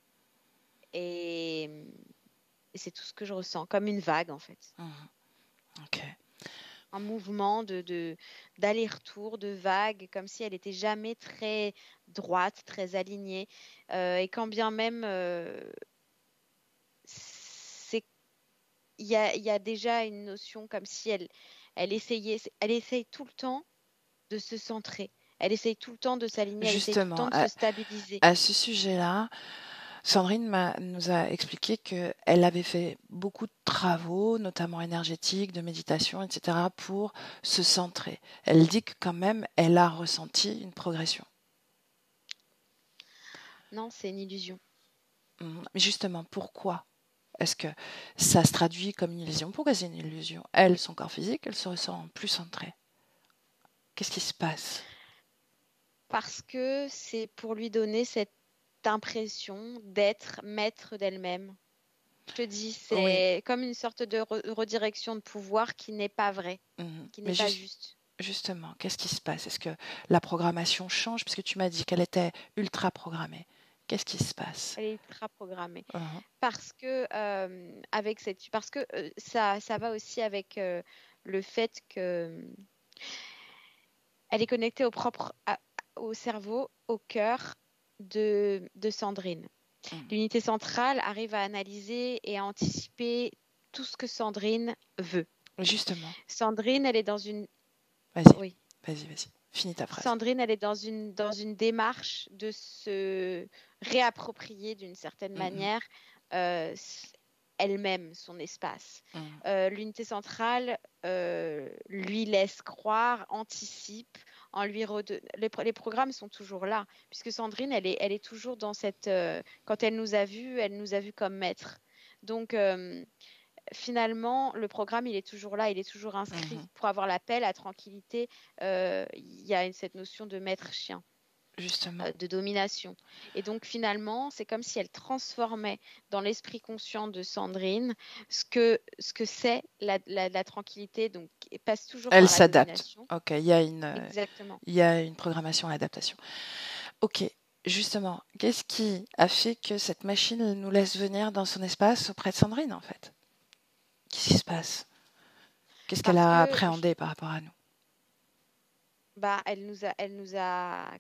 Et, et c'est tout ce que je ressens, comme une vague, en fait. Mhm. Ok. Un mouvement d'aller-retour, de vague, comme si elle était jamais très droite, très alignée. Et quand bien même, c'est il y a déjà une notion comme si elle essaye tout le temps de se centrer. Elle essaye tout le temps de s'aligner, elle essaye tout le Justement, temps de se stabiliser. à ce sujet-là, Sandrine nous a expliqué qu'elle avait fait beaucoup de travaux, notamment énergétiques, de méditation, etc., pour se centrer. Elle dit que quand même, elle a ressenti une progression. Non, c'est une illusion. Mais justement, pourquoi est-ce que ça se traduit comme une illusion? Pourquoi c'est une illusion? Elle, son corps physique, elle se ressent plus centrée. Qu'est-ce qui se passe? Parce que c'est pour lui donner cette impression d'être maître d'elle-même. Je te dis, Oui, c'est comme une sorte de redirection de pouvoir qui n'est pas vraie, qui n'est mais pas juste. justement, qu'est-ce qui se passe? Est-ce que la programmation change? Puisque tu m'as dit qu'elle était ultra programmée. Qu'est-ce qui se passe? Elle est ultra programmée. Mhm. Parce que, ça va aussi avec le fait que elle est connectée au cerveau, au cœur de Sandrine. Mhm. L'unité centrale arrive à analyser et à anticiper tout ce que Sandrine veut. Justement, Sandrine, elle est dans une... vas-y, Oui. vas-y, finis ta phrase. Sandrine, elle est dans une démarche de se réapproprier d'une certaine Mhm. manière euh, elle-même son espace. Mhm. L'unité centrale lui laisse croire, anticipe, les programmes sont toujours là, puisque Sandrine, elle est toujours dans cette... quand elle nous a vus comme maître. Donc, finalement, le programme, il est toujours là, il est toujours inscrit Mhm. pour avoir la paix, la tranquillité. Il y a cette notion de maître-chien, Justement. de domination. Et donc, finalement, c'est comme si elle transformait dans l'esprit conscient de Sandrine ce que c'est la tranquillité, donc elle passe toujours Elle par la s'adapte. domination. Ok, Exactement. il y a une programmation à l'adaptation. Ok, justement, qu'est-ce qui a fait que cette machine nous laisse venir dans son espace auprès de Sandrine, en fait? Qu'est-ce qui se passe? Qu'est-ce qu'elle Parce a que appréhendé par rapport à nous?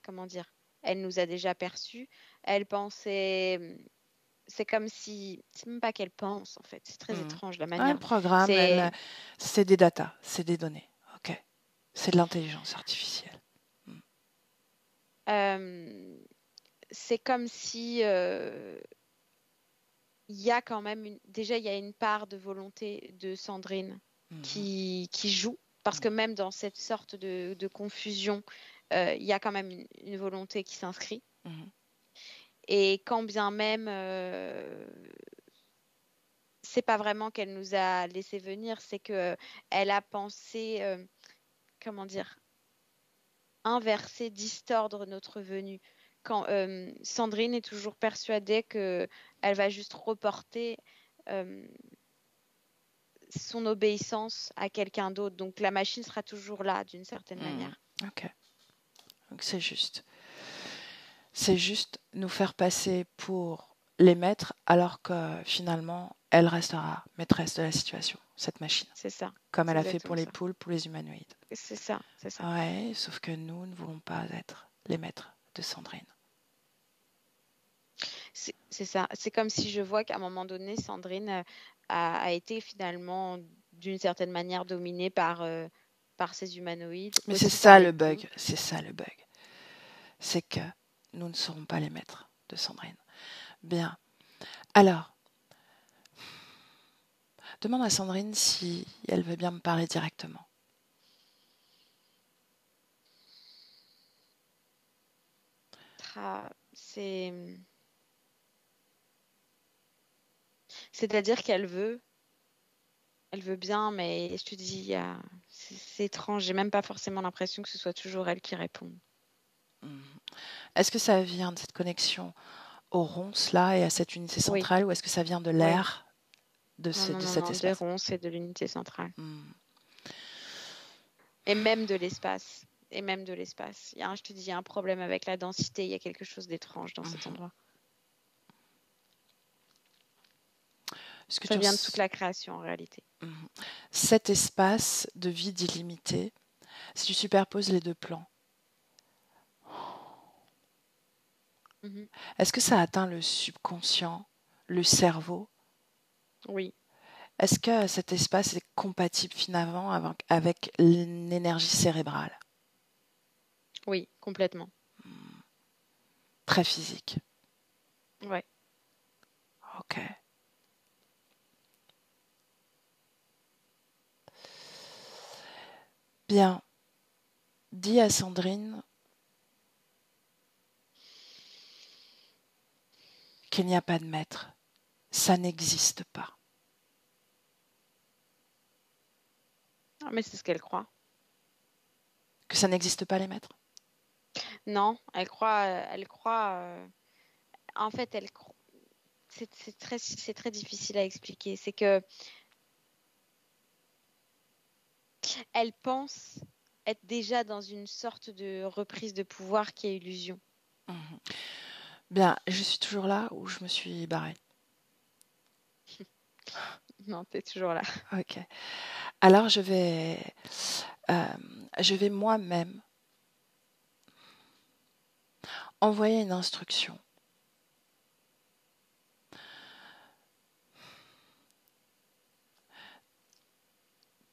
comment dire, elle nous a déjà perçus. Elle pensait, c'est comme si, c'est même pas qu'elle pense en fait, c'est très Hmm. étrange la Un manière. programme, C'est, c'est des datas, c'est des données. Ok. C'est de l'intelligence artificielle. Hmm. euh, c'est comme si il y a quand même déjà il y a une part de volonté de Sandrine Mhm. qui joue, parce que même dans cette sorte de confusion, il y a quand même une volonté qui s'inscrit. Mhm. Et quand bien même, c'est pas vraiment qu'elle nous a laissé venir, c'est que elle a pensé, comment dire, inverser, distordre notre venue. Quand Sandrine est toujours persuadée que elle va juste reporter euh, son obéissance à quelqu'un d'autre. Donc la machine sera toujours là d'une certaine Mhm. manière. Ok. Donc c'est juste. C'est juste nous faire passer pour les maîtres alors que finalement, elle restera maîtresse de la situation, cette machine. C'est ça. Comme C'est elle a fait pour exactement les ça. poules, pour les humanoïdes. C'est ça. C'est ça. Ouais, sauf que nous ne voulons pas être les maîtres de Sandrine. C'est ça. C'est comme si je vois qu'à un moment donné, Sandrine a été finalement d'une certaine manière dominée par ces humanoïdes, Mais c'est aussi par ça les le poules. bug, c'est ça le bug. C'est que nous ne serons pas les maîtres de Sandrine. Bien. Alors, demande à Sandrine si elle veut bien me parler directement. C'est, c'est-à-dire elle veut bien, mais je te dis, c'est étrange. J'ai même pas forcément l'impression que ce soit toujours elle qui répond. Mhm. Est-ce que ça vient de cette connexion au ronce là et à cette unité Oui, centrale ou est-ce que ça vient de oui. l'air Non, non, de non, cet non, des espace? ronces et de l'unité centrale. Mhm. Et même de l'espace. Et même de l'espace. Je te dis, il y a un problème avec la densité. Il y a quelque chose d'étrange dans cet Mhm. endroit. Est-ce que Ça tu vient de toute la création en réalité. Mhm. Cet espace de vide illimité, si tu superposes les deux plans, Mhm. est-ce que ça atteint le subconscient, le cerveau? Oui, Est-ce que cet espace est compatible finalement avec l'énergie cérébrale? oui, complètement. Très physique. Ouais. Ok. Bien. Dis à Sandrine qu'il n'y a pas de maître. Ça n'existe pas. Ah, mais c'est ce qu'elle croit. Que ça n'existe pas les maîtres? Non, elle croit. En fait, c'est très difficile à expliquer. C'est que elle pense être déjà dans une sorte de reprise de pouvoir qui est illusion. Mhm. Bien, je suis toujours là où je me suis barrée. Non, t'es toujours là. Ok. Alors je vais moi-même envoyer une instruction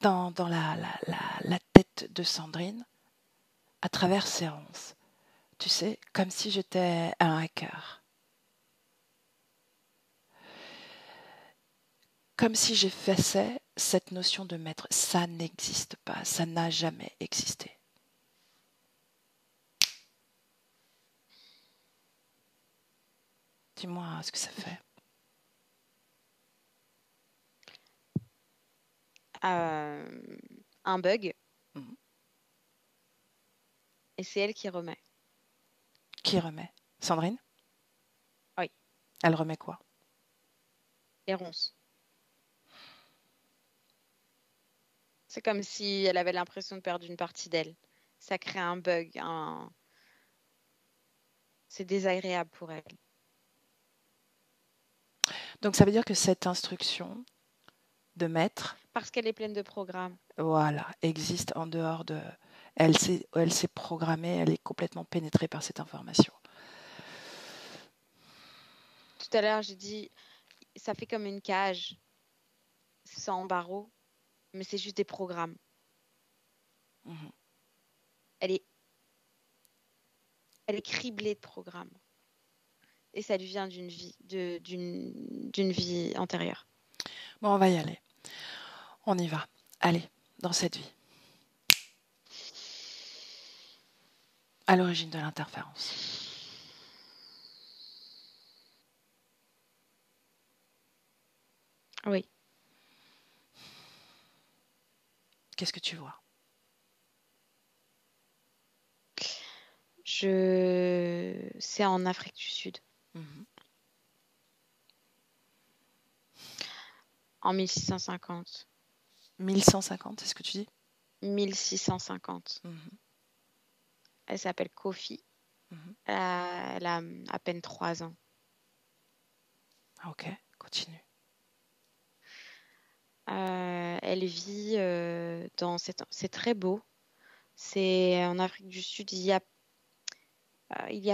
dans la tête de Sandrine à travers ses ronces. Tu sais, comme si j'étais un hacker. Comme si j'effaçais cette notion de maître. Ça n'existe pas, ça n'a jamais existé. Dis-moi ce que ça fait. Un bug, Mhm. et c'est elle qui remet. Qui remet? Sandrine? Oui, Elle remet quoi? les ronces. C'est comme si elle avait l'impression de perdre une partie d'elle. Ça crée un bug, c'est désagréable pour elle. Donc ça veut dire que cette instruction de maître, Parce qu'elle est pleine de programmes. voilà, existe en dehors de... Elle s'est programmée, elle est complètement pénétrée par cette information. Tout à l'heure, j'ai dit, ça fait comme une cage sans barreaux, mais c'est juste des programmes. Mhm. Elle est, elle est criblée de programmes. Et ça lui vient d'une vie antérieure. Bon, on va y aller. On y va. Allez, dans cette vie. À l'origine de l'interférence. Oui. Qu'est-ce que tu vois? C'est en Afrique du Sud, Mhm. en 1650. 1150, c'est ce que tu dis? 1650. Mhm. Elle s'appelle Kofi. Mhm. Elle a à peine 3 ans. Ok, continue. Elle vit dans cette... C'est très beau. C'est en Afrique du Sud, il y a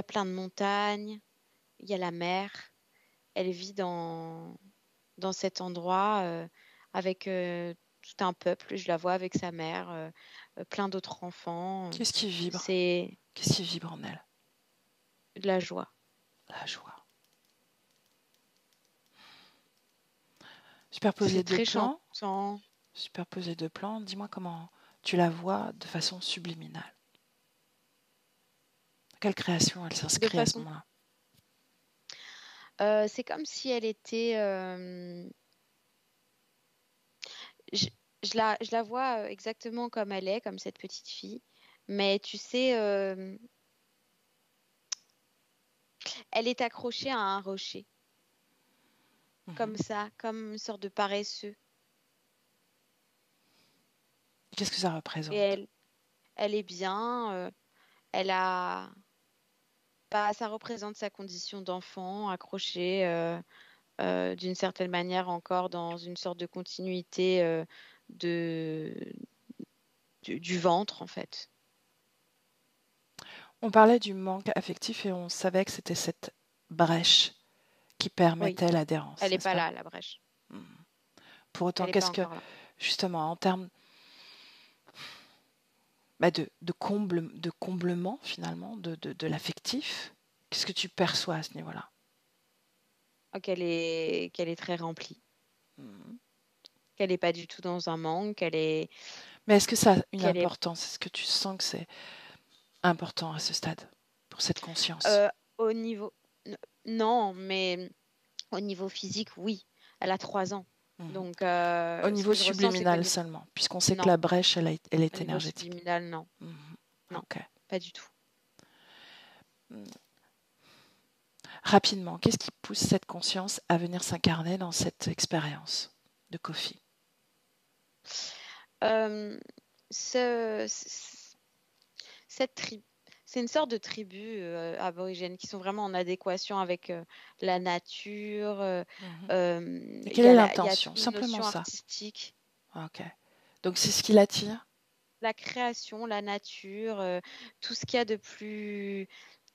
plein de montagnes, il y a la mer. Elle vit dans cet endroit avec tout un peuple. Je la vois avec sa mère, plein d'autres enfants. Qu'est-ce qui vibre? C'est Qu'est-ce qui vibre en elle? de la joie. La joie. Superposer C'est deux très plans. chantant. Superposer deux plans. Dis-moi comment tu la vois de façon subliminale. Quelle création elle De s'inscrit à ce façon, moment-là? c'est comme si elle était. Je, je la vois exactement comme elle est, comme cette petite fille. Mais tu sais, elle est accrochée à un rocher, comme Mhm. ça, comme une sorte de paresseux. Qu'est-ce que ça Et représente? elle est bien. Elle a, bah, ça représente sa condition d'enfant, accrochée d'une certaine manière encore dans une sorte de continuité de, du ventre, en fait. On parlait du manque affectif et on savait que c'était cette brèche qui Oui, permettait l'adhérence, elle n'est n'est-ce pas pas? là, la brèche. Mhm. Pour autant, Elle n'est pas qu'est-ce que, encore là. justement, en termes de comblement, finalement, de l'affectif, qu'est-ce que tu perçois à ce niveau-là? Oh, qu'elle est très remplie, Mhm. qu'elle n'est pas du tout dans un manque, Mais est-ce que ça a une qu'elle est importance? Est-ce que tu sens que c'est important à ce stade, pour cette conscience? euh, au niveau... Non, mais au niveau physique, oui. Elle a 3 ans. Mhm. Donc, Au ce niveau que je ressens, c'est qu'au subliminal niveau... seulement, puisqu'on sait que Non, la brèche, elle au est niveau énergétique. subliminal, non. Mhm. Non, Ok. pas du tout. Rapidement, qu'est-ce qui pousse cette conscience à venir s'incarner dans cette expérience de Kofi? Euh, ce- ce- cette tribu, c'est une sorte de tribu aborigène qui sont vraiment en adéquation avec la nature. Mhm. Et quelle est Il y a toute l'intention? une Simplement notion ça. artistique, Ok. Donc c'est ce qui l'attire? la création, la nature, tout ce qu'il y a de plus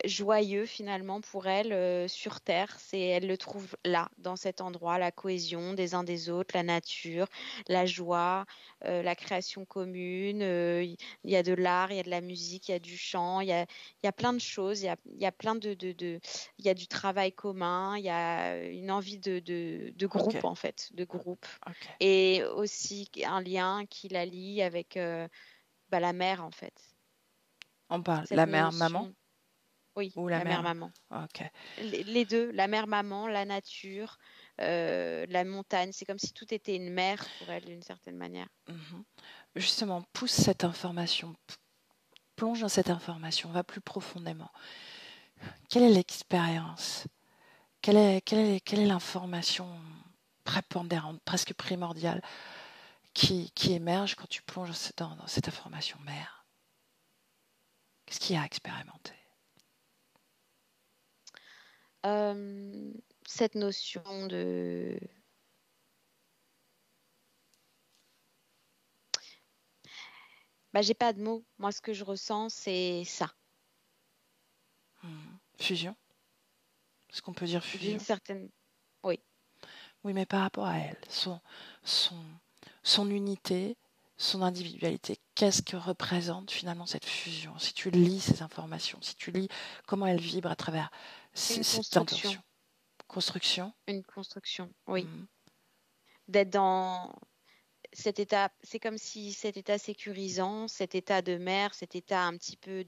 joyeux finalement pour elle sur Terre. Elle le trouve là, dans cet endroit, la cohésion des uns des autres, la nature, la joie, la création commune. Il y a de l'art, il y a de la musique, il y a du chant, il y a plein de choses. Il y a plein il y a du travail commun, il y a une envie de Ok. groupe en fait, de groupe. Ok. Et aussi un lien qui la lie avec bah, la mère en fait. On parle Cette la mère maman notion, oui, ou la la mère? mère-maman. Ok. Les deux, la mère-maman, la nature, la montagne, c'est comme si tout était une mère pour elle d'une certaine manière. Mhm. Justement, pousse cette information, plonge dans cette information, va plus profondément. Quelle est l'expérience? Quelle est l'information prépondérante, presque primordiale, qui émerge quand tu plonges dans cette information mère? Qu'est-ce qu'il y a à expérimenter? Euh, cette notion Bah, j'ai pas de mots. Moi, ce que je ressens, c'est ça. Fusion? Est-ce qu'on peut dire D'une fusion? certaine... Oui. Oui, mais par rapport à elle, son, son unité, son individualité, qu'est-ce que représente finalement cette fusion? Si tu lis ces informations, si tu lis comment elle vibre à travers Une cette construction. intention, construction, Une construction, oui. hmm, D'être dans cet état, c'est comme si cet état sécurisant, cet état de mère, cet état un petit peu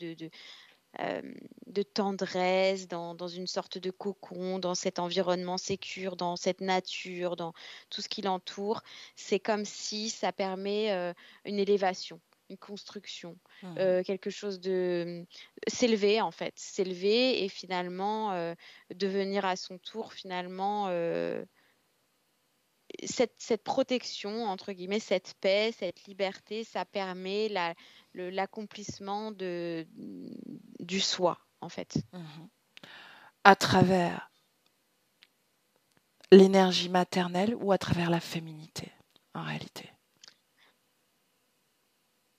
euh, de tendresse, dans une sorte de cocon, dans cet environnement sécure, dans cette nature, dans tout ce qui l'entoure. C'est comme si ça permet une élévation, une construction, quelque chose de s'élever en fait, s'élever et finalement devenir à son tour finalement cette protection, entre guillemets, cette paix, cette liberté, ça permet l'accomplissement du soi, en fait. à travers l'énergie maternelle ou à travers la féminité, en réalité.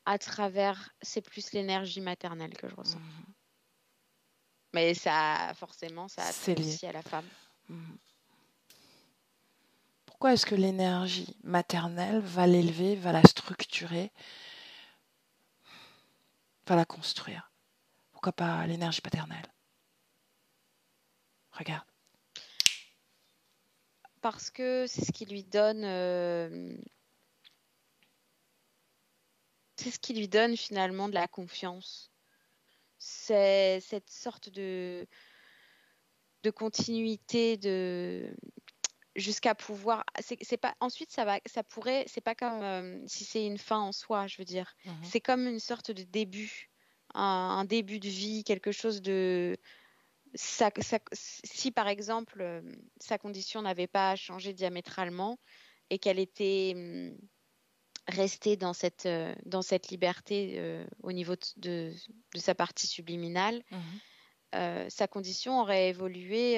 À travers, c'est plus l'énergie maternelle que je ressens. Mais ça, forcément, ça a C'est trait lié. aussi à la femme. Pourquoi est-ce que l'énergie maternelle va l'élever, va la structurer, va la construire? Pourquoi pas l'énergie paternelle? Regarde. Parce que c'est ce qui lui donne, c'est ce qui lui donne finalement de la confiance. C'est cette sorte de continuité, jusqu'à pouvoir. C'est pas. Ensuite, ça pourrait. C'est pas comme si c'est une fin en soi, je veux dire. C'est comme une sorte de début, un début de vie, quelque chose de. Si par exemple sa condition n'avait pas changé diamétralement et qu'elle était restée dans cette liberté au niveau de sa partie subliminale, sa condition aurait évolué.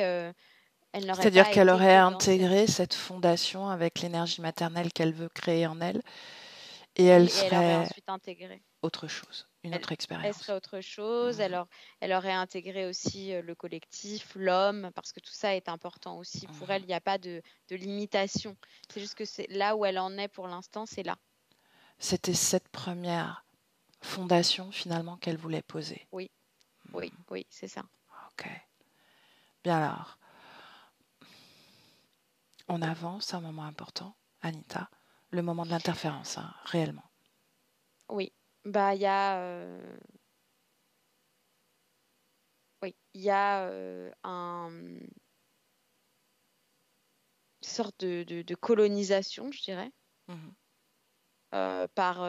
Elle n'aurait C'est-à-dire pas qu'elle été aurait que dans intégré cette fondation avec l'énergie maternelle qu'elle veut créer en elle, et Oui, elle et elle aurait serait ensuite intégré. autre chose, une autre Elle serait expérience. autre chose. Elle aurait intégré aussi le collectif, l'homme, parce que tout ça est important aussi. Pour elle, il n'y a pas de limitation. C'est juste que c'est là où elle en est pour l'instant, c'est là. C'était cette première fondation finalement qu'elle voulait poser. Oui, oui, oui, c'est ça. Ok. Bien alors, on avance à un moment important, Anita, le moment de l'interférence, hein, réellement. Oui, bah il y a une sorte de colonisation, je dirais, par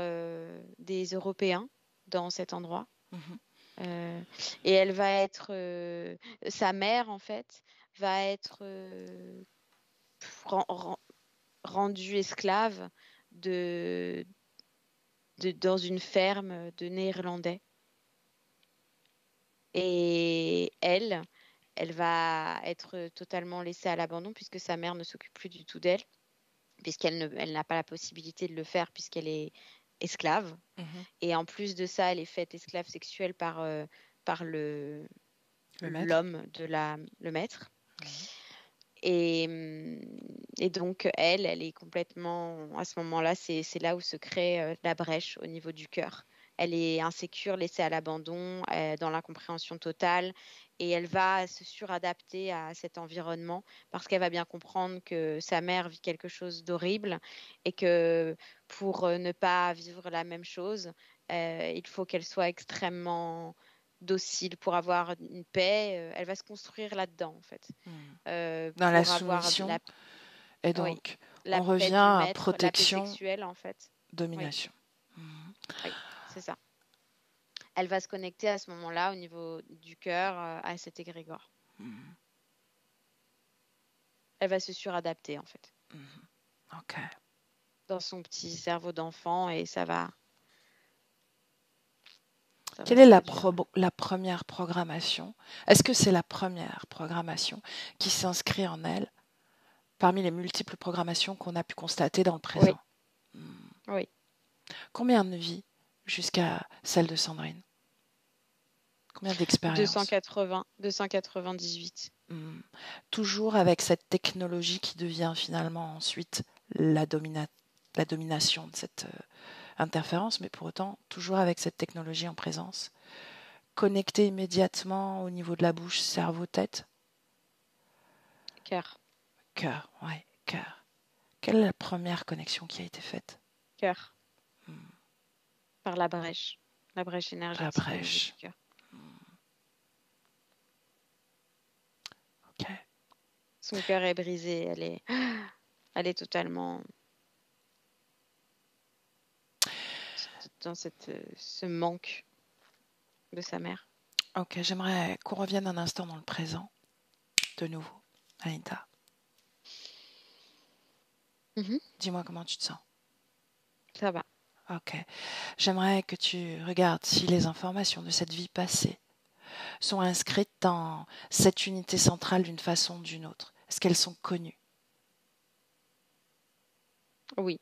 des Européens dans cet endroit. Et elle va être, sa mère en fait, va être rendue esclave dans une ferme de Néerlandais. Et elle va être totalement laissée à l'abandon puisque sa mère ne s'occupe plus du tout d'elle, elle n'a pas la possibilité de le faire puisqu'elle est esclave. Et en plus de ça, elle est faite esclave sexuelle par l'homme le maître. Et donc elle est complètement à ce moment-là, c'est là où se crée la brèche au niveau du cœur. Elle est insécure, laissée à l'abandon, dans l'incompréhension totale, et elle va se suradapter à cet environnement parce qu'elle va bien comprendre que sa mère vit quelque chose d'horrible et que pour ne pas vivre la même chose, il faut qu'elle soit extrêmement docile pour avoir une paix. Elle va se construire là-dedans, en fait. Dans la Pour avoir soumission, et oui, donc la on paix revient du à maître, la paix protection, sexuelle, en fait. Oui, domination. oui, c'est ça. Elle va se connecter à ce moment-là au niveau du cœur à cet égrégore. Elle va se suradapter, en fait, Ok. dans son petit cerveau d'enfant, et ça va Quelle se est produire. la première programmation? Est-ce que c'est la première programmation qui s'inscrit en elle parmi les multiples programmations qu'on a pu constater dans le Oui, présent? oui. Combien de vies jusqu'à celle de Sandrine? Combien d'expériences? 298. Toujours avec cette technologie qui devient finalement ensuite la domination de cette interférence, mais pour autant, toujours avec cette technologie en présence. Connecté immédiatement au niveau de la bouche, cerveau, tête? Cœur. Cœur, ouais, cœur. Quelle est la première connexion qui a été faite? Cœur. Par la brèche. La brèche La énergétique au niveau brèche. du cœur. Ok. Son cœur est brisé. Elle est totalement dans ce manque de sa mère. Ok, j'aimerais qu'on revienne un instant dans le présent, de nouveau. Anita, dis-moi comment tu te sens. Ça va. Ok. J'aimerais que tu regardes si les informations de cette vie passée sont inscrites dans cette unité centrale d'une façon ou d'une autre. Est-ce qu'elles sont connues? Oui.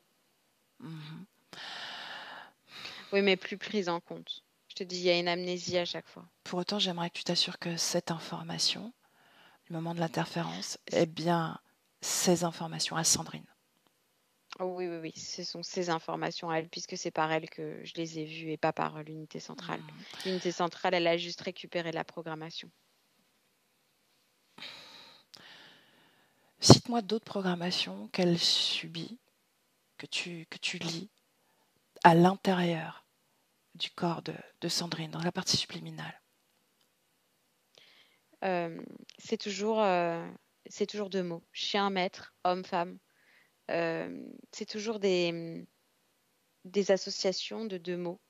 Oui, mais plus prise en compte. Je te dis, il y a une amnésie à chaque fois. Pour autant, j'aimerais que tu t'assures que cette information, du moment de l'interférence, est bien ces informations à Sandrine. Oh, oui, oui, oui. Ce sont ces informations à elle, puisque c'est par elle que je les ai vues et pas par l'unité centrale. L'unité centrale, elle a juste récupéré la programmation. Cite-moi d'autres programmations qu'elle subit, que tu lis à l'intérieur du corps de Sandrine, dans la partie subliminale. C'est toujours deux mots. Chien, maître, homme, femme. C'est toujours des associations de deux mots.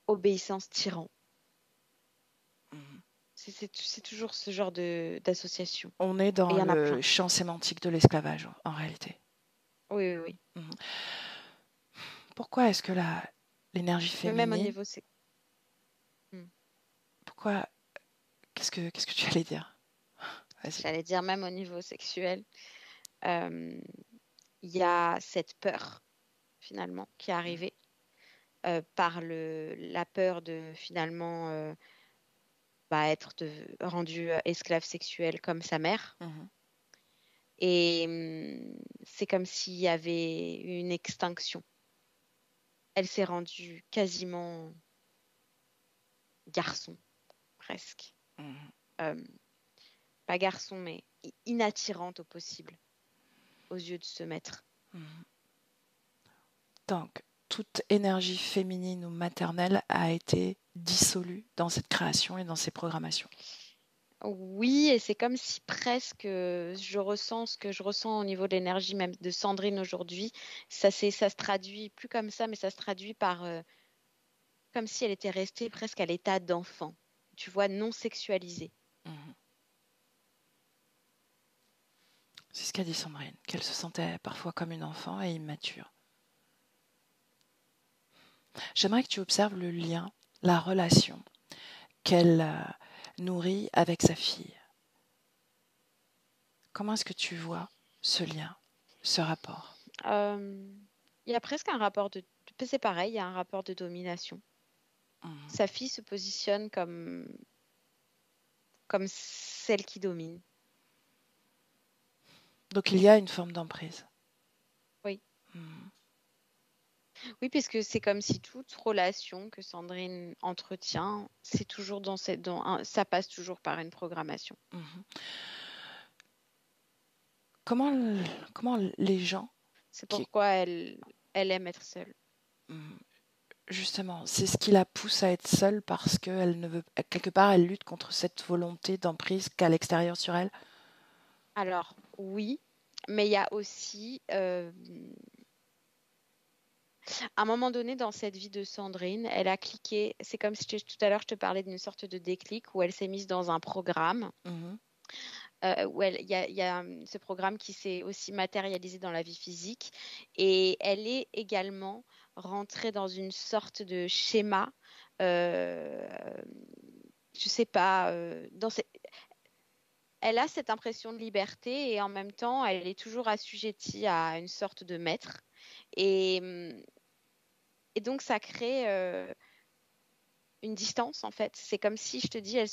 Obéissance, tyran. C'est toujours ce genre d'association. On est dans Et il y en a le plein. champ sémantique de l'esclavage, en réalité. Oui, oui, oui. Pourquoi est-ce que l'énergie Mais même au féminine... niveau... Pourquoi... Qu'est-ce que tu allais dire? Vas-y. J'allais dire même au niveau sexuel, il y a cette peur, finalement, qui est arrivée par la peur de, finalement, être rendu esclave sexuel comme sa mère. Et c'est comme s'il y avait une extinction. Elle s'est rendue quasiment garçon, presque. Pas garçon, mais inattirante au possible, aux yeux de ce maître. Donc, toute énergie féminine ou maternelle a été dissolue dans cette création et dans ces programmations. Oui, et c'est comme si presque je ressens ce que je ressens au niveau de l'énergie même de Sandrine aujourd'hui. Ça se traduit plus comme ça, mais ça se traduit par comme si elle était restée presque à l'état d'enfant, tu vois, non sexualisée. C'est ce qu'a dit Sandrine, qu'elle se sentait parfois comme une enfant et immature. J'aimerais que tu observes le lien, la relation qu'elle nourrit avec sa fille. Comment est-ce que tu vois ce lien, ce rapport? Il y a presque un rapport c'est pareil, il y a un rapport de domination. Sa fille se positionne comme celle qui domine. Donc il y a une forme d'emprise. Oui. Oui, puisque c'est comme si toute relation que Sandrine entretient, c'est toujours ça passe toujours par une programmation. Comment les gens... C'est pourquoi elle aime être seule. Justement, c'est ce qui la pousse à être seule parce qu'elle ne veut... Quelque part, elle lutte contre cette volonté d'emprise qu'a l'extérieur sur elle. Alors, oui, mais il y a aussi... à un moment donné, dans cette vie de Sandrine, elle a cliqué. C'est comme si tout à l'heure, je te parlais d'une sorte de déclic où elle s'est mise dans un programme. Où il y a ce programme qui s'est aussi matérialisé dans la vie physique. Et elle est également rentrée dans une sorte de schéma. Je sais pas. Elle a cette impression de liberté et en même temps, elle est toujours assujettie à une sorte de maître. Et, et donc, ça crée une distance, en fait. C'est comme si, je te dis, elle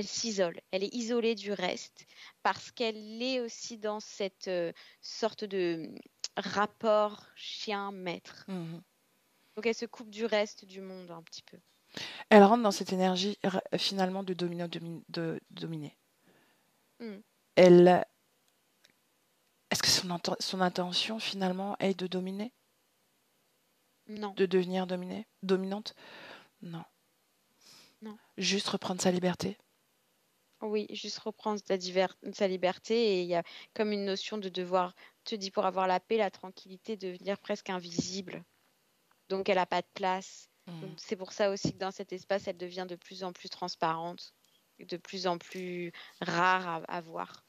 s'isole. Elle est isolée du reste parce qu'elle est aussi dans cette sorte de rapport chien-maître. Mhm. Donc, elle se coupe du reste du monde un petit peu. Elle rentre dans cette énergie finalement de dominer. Mm. Elle, est-ce que son intention finalement est de dominer, Non, de devenir dominante? Non. non. Juste reprendre sa liberté. Oui, juste reprendre sa liberté et il y a comme une notion de devoir, te dis pour avoir la paix, la tranquillité, devenir presque invisible. Donc elle n'a pas de place. Donc Mhm. c'est pour ça aussi que dans cet espace, elle devient de plus en plus transparente et de plus en plus rare à voir.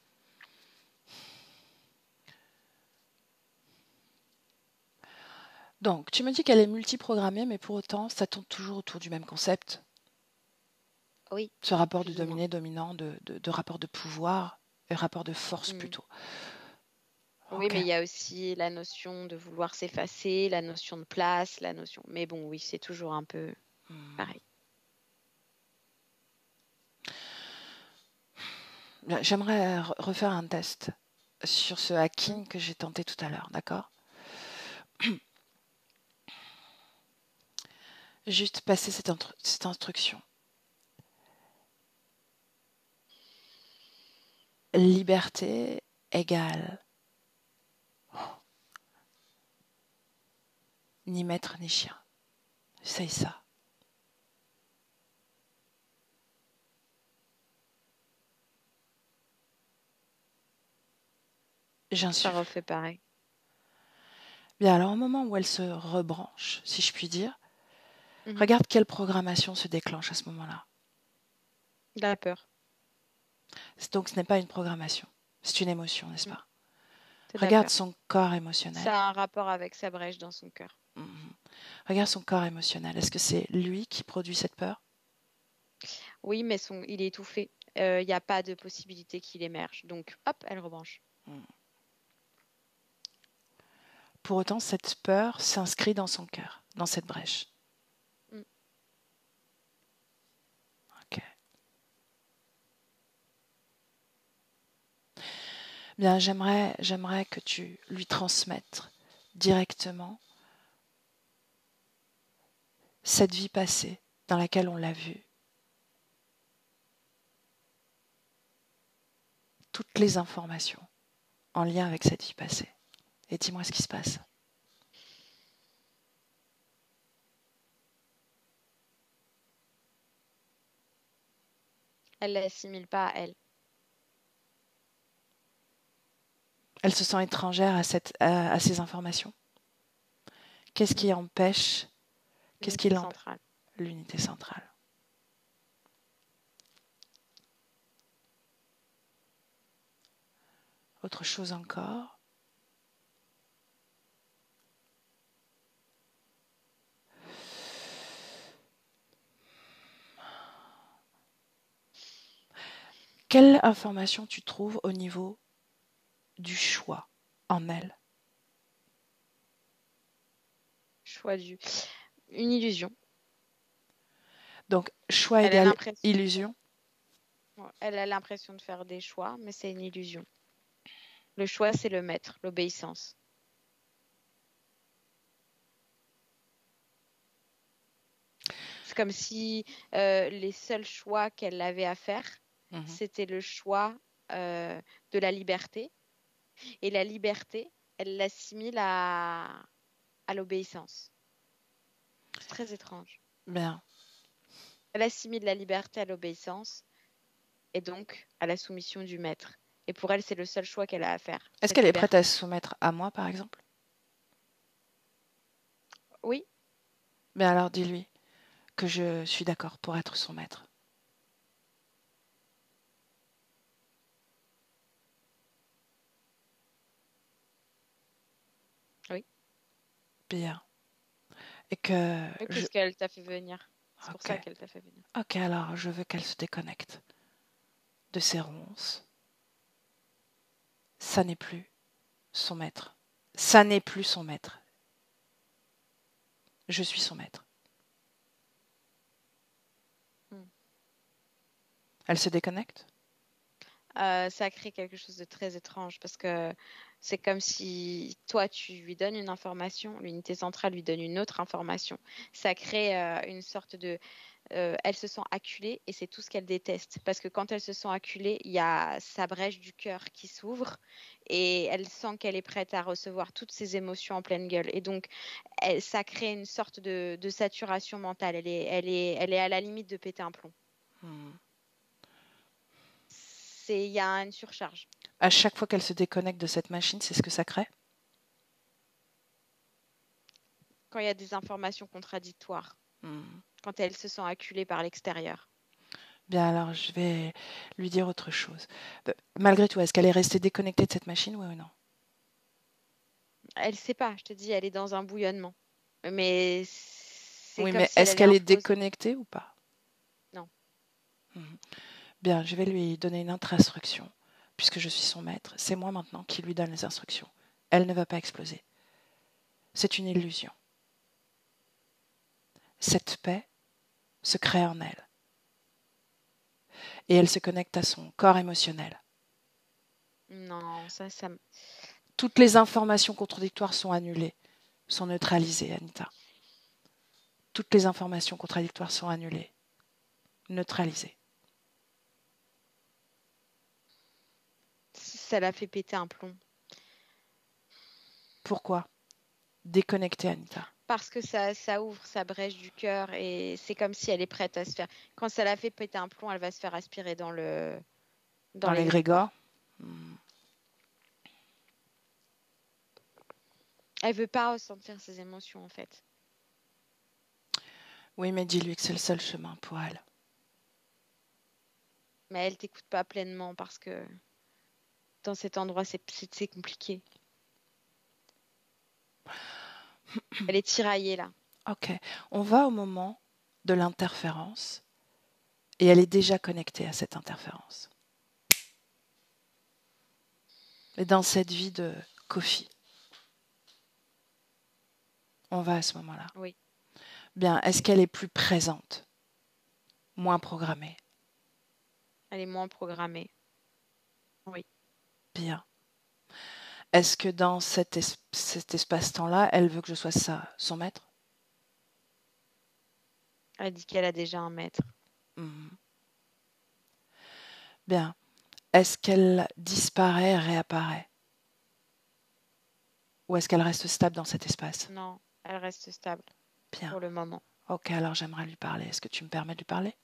Donc, tu me dis qu'elle est multiprogrammée, mais pour autant, ça tourne toujours autour du même concept. Oui, Ce rapport de plus ou moins. dominé-dominant, de rapport de pouvoir et rapport de force Mm. plutôt. Oui, Ok. mais il y a aussi la notion de vouloir s'effacer, la notion de place, la notion. Mais bon, oui, c'est toujours un peu Hmm. pareil. Bien, j'aimerais refaire un test sur ce Mm. hacking que j'ai tenté tout à l'heure, d'accord? Juste passer cette instruction. Liberté égale ni maître ni chien. C'est ça. Ça J'insuffle. refait pareil. Bien, alors au moment où elle se rebranche, si je puis dire, Mhm. regarde quelle programmation se déclenche à ce moment-là. La peur. Donc ce n'est pas une programmation, c'est une émotion, n'est-ce Mm. pas? C'est de la Regarde peur. son corps émotionnel. Ça a un rapport avec sa brèche dans son cœur. Mhm. Regarde son corps émotionnel. Est-ce que c'est lui qui produit cette peur? Oui, mais il est étouffé. Il n'y a pas de possibilité qu'il émerge. Donc, hop, elle rebranche. Mhm. Pour autant, cette peur s'inscrit dans son cœur, dans cette brèche. Mm. Ok. Bien, j'aimerais que tu lui transmettes directement cette vie passée dans laquelle on l'a vue, toutes les informations en lien avec cette vie passée. Et dis-moi ce qui se passe. Elle l'assimile pas à elle. Elle se sent étrangère à ces informations. Qu'est-ce qui Mm. empêche? Qu'est-ce qui L'unité l'empêche? centrale. L'unité centrale. Autre chose encore. Quelle information tu trouves au niveau du choix en elle? Choix du. Une illusion. Donc, choix Elle a égale l'impression. illusion. Elle a l'impression de faire des choix, mais c'est une illusion. Le choix, c'est le maître, l'obéissance. C'est comme si les seuls choix qu'elle avait à faire, Mhm. c'était le choix de la liberté. Et la liberté, elle l'assimile à l'obéissance. C'est très étrange. Bien. Elle assimile la liberté à l'obéissance et donc à la soumission du maître. Et pour elle, c'est le seul choix qu'elle a à faire, Est-ce cette qu'elle est prête à liberté. se soumettre à moi, par exemple? Oui, Mais alors dis-lui que je suis d'accord pour être son maître. oui, Bien. Et que oui, je... puisqu'elle t'a fait venir. C'est pour Ok. ça qu'elle t'a fait venir. Ok, alors je veux qu'elle se déconnecte de ses ronces. Ça n'est plus son maître. Ça n'est plus son maître. Je suis son maître. Elle se déconnecte? Ça crée quelque chose de très étrange parce que c'est comme si toi, tu lui donnes une information, l'unité centrale lui donne une autre information. Ça crée une sorte de... elle se sent acculée et c'est tout ce qu'elle déteste. Parce que quand elle se sent acculée, il y a sa brèche du cœur qui s'ouvre et elle sent qu'elle est prête à recevoir toutes ses émotions en pleine gueule. Et donc, ça crée une sorte de saturation mentale. Elle est à la limite de péter un plomb. Il y a une surcharge. À chaque fois qu'elle se déconnecte de cette machine, c'est ce que ça crée? Quand il y a des informations contradictoires, quand elle se sent acculée par l'extérieur. Bien, alors je vais lui dire autre chose. Malgré tout, est-ce qu'elle est restée déconnectée de cette machine, oui ou non? Elle ne sait pas, je te dis, elle est dans un bouillonnement. Mais c'est Oui, comme mais si elle est-ce allait qu'elle est imploser. déconnectée ou pas? Non. Bien, je vais lui donner une autre instruction. Puisque je suis son maître, c'est moi maintenant qui lui donne les instructions. Elle ne va pas exploser. C'est une illusion. Cette paix se crée en elle. Et elle se connecte à son corps émotionnel. Non, ça... Toutes les informations contradictoires sont annulées, sont neutralisées, Anita. Toutes les informations contradictoires sont annulées, neutralisées. Ça l'a fait péter un plomb. Pourquoi? Déconnectée, Anita. Parce que ça ouvre sa brèche du cœur et c'est comme si elle est prête à se faire... Quand ça l'a fait péter un plomb, elle va se faire aspirer dans l'égrégore. Elle veut pas ressentir ses émotions, en fait. Oui, mais dis-lui que c'est le seul chemin pour elle. Mais elle t'écoute pas pleinement parce que dans cet endroit, c'est compliqué. Elle est tiraillée, là. Ok, on va au moment de l'interférence et elle est déjà connectée à cette interférence. Et dans cette vie de Kofi, on va à ce moment-là. Oui. Bien, est-ce qu'elle est plus présente? Moins programmée? Elle est moins programmée. Oui. Bien. Est-ce que dans cet espace-temps-là, elle veut que je sois son maître? Elle dit qu'elle a déjà un maître. Bien. Est-ce qu'elle disparaît, réapparaît? Ou est-ce qu'elle reste stable dans cet espace? Non, elle reste stable. Bien. Pour le moment. Ok, alors j'aimerais lui parler. Est-ce que tu me permets de lui parler?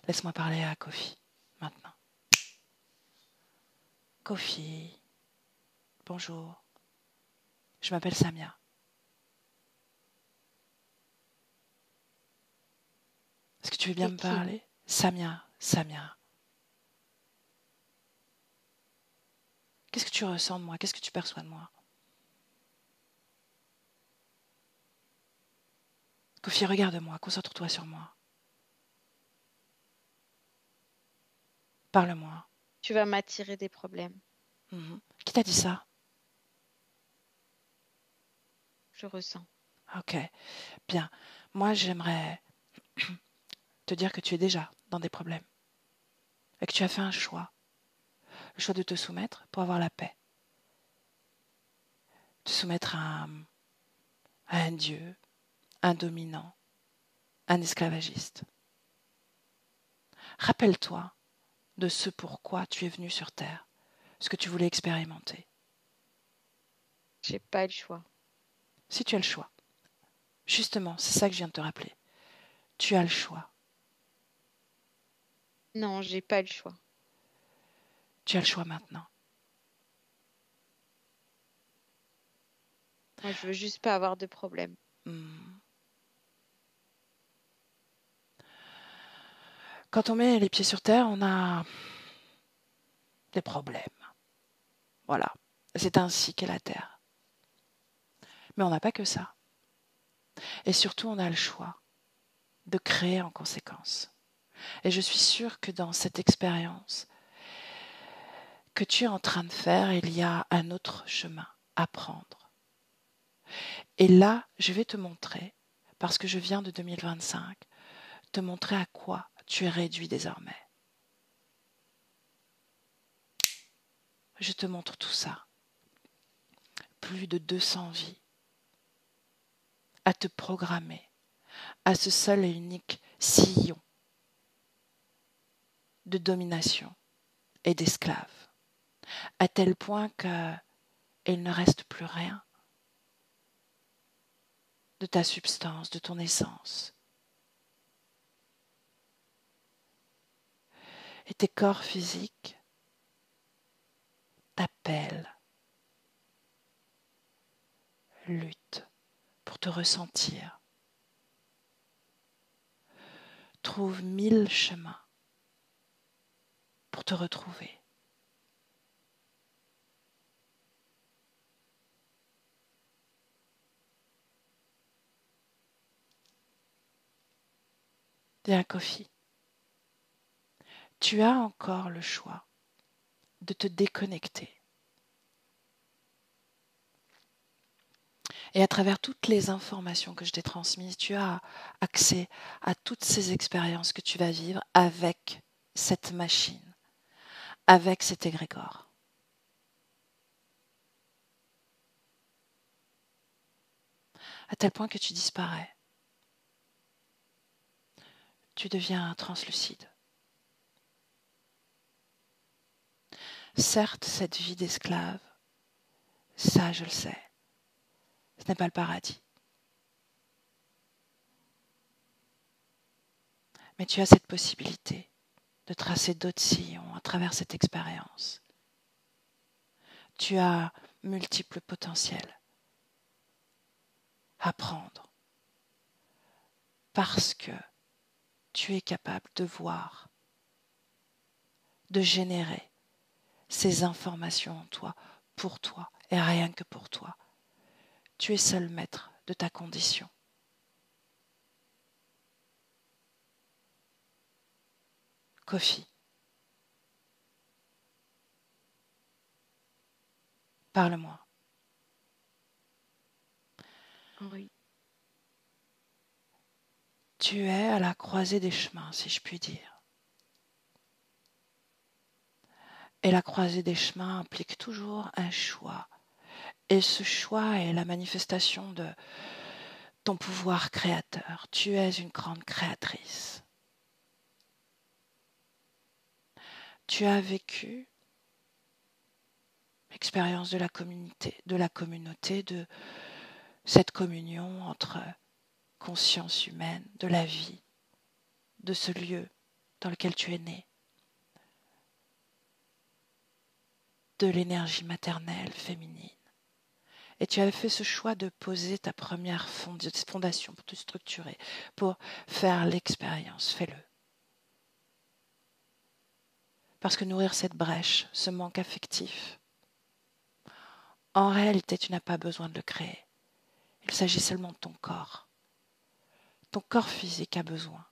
Laisse-moi parler à Kofi, maintenant. Kofi, bonjour. Je m'appelle Samia. Est-ce que tu veux bien me parler? Samia. Qu'est-ce que tu ressens de moi? Qu'est-ce que tu perçois de moi? Kofi, regarde-moi, concentre-toi sur moi. Parle-moi. Tu vas m'attirer des problèmes. Qui t'a dit ça? Je ressens. Ok, bien. Moi, j'aimerais te dire que tu es déjà dans des problèmes. Et que tu as fait un choix. Le choix de te soumettre pour avoir la paix. Te soumettre à un dieu, un dominant, un esclavagiste. Rappelle-toi de ce pourquoi tu es venu sur Terre, ce que tu voulais expérimenter. J'ai pas le choix. Si tu as le choix. Justement, c'est ça que je viens de te rappeler. Tu as le choix. Non, j'ai pas le choix. Tu as le choix maintenant. Moi, je veux juste pas avoir de problème. Quand on met les pieds sur terre, on a des problèmes. Voilà. C'est ainsi qu'est la terre. Mais on n'a pas que ça. Et surtout, on a le choix de créer en conséquence. Et je suis sûre que dans cette expérience, que tu es en train de faire, il y a un autre chemin à prendre. Et là, je vais te montrer, parce que je viens de 2025, te montrer à quoi tu es réduit désormais. Je te montre tout ça. Plus de 200 vies à te programmer à ce seul et unique sillon de domination et d'esclaves, à tel point qu'il ne reste plus rien de ta substance, de ton essence. Et tes corps physiques t'appellent, luttent pour te ressentir, trouvent 1000 chemins pour te retrouver. Bien, Kofi, tu as encore le choix de te déconnecter. Et à travers toutes les informations que je t'ai transmises, tu as accès à toutes ces expériences que tu vas vivre avec cette machine, avec cet égrégore. À tel point que tu disparais. Tu deviens translucide. Certes, cette vie d'esclave, ça je le sais, ce n'est pas le paradis. Mais tu as cette possibilité de tracer d'autres sillons à travers cette expérience. Tu as multiples potentiels à prendre parce que tu es capable de voir, de générer ces informations en toi, pour toi et rien que pour toi. Tu es seul maître de ta condition. Kofi, parle-moi. Oui. Tu es à la croisée des chemins, si je puis dire. Et la croisée des chemins implique toujours un choix. Et ce choix est la manifestation de ton pouvoir créateur. Tu es une grande créatrice. Tu as vécu l'expérience de la communauté, de cette communion entre conscience humaine, de la vie, de ce lieu dans lequel tu es né, de l'énergie maternelle, féminine. Et tu avais fait ce choix de poser ta première fondation pour te structurer, pour faire l'expérience. Fais-le. Parce que nourrir cette brèche, ce manque affectif, en réalité, tu n'as pas besoin de le créer. Il s'agit seulement de ton corps. Ton corps physique a besoin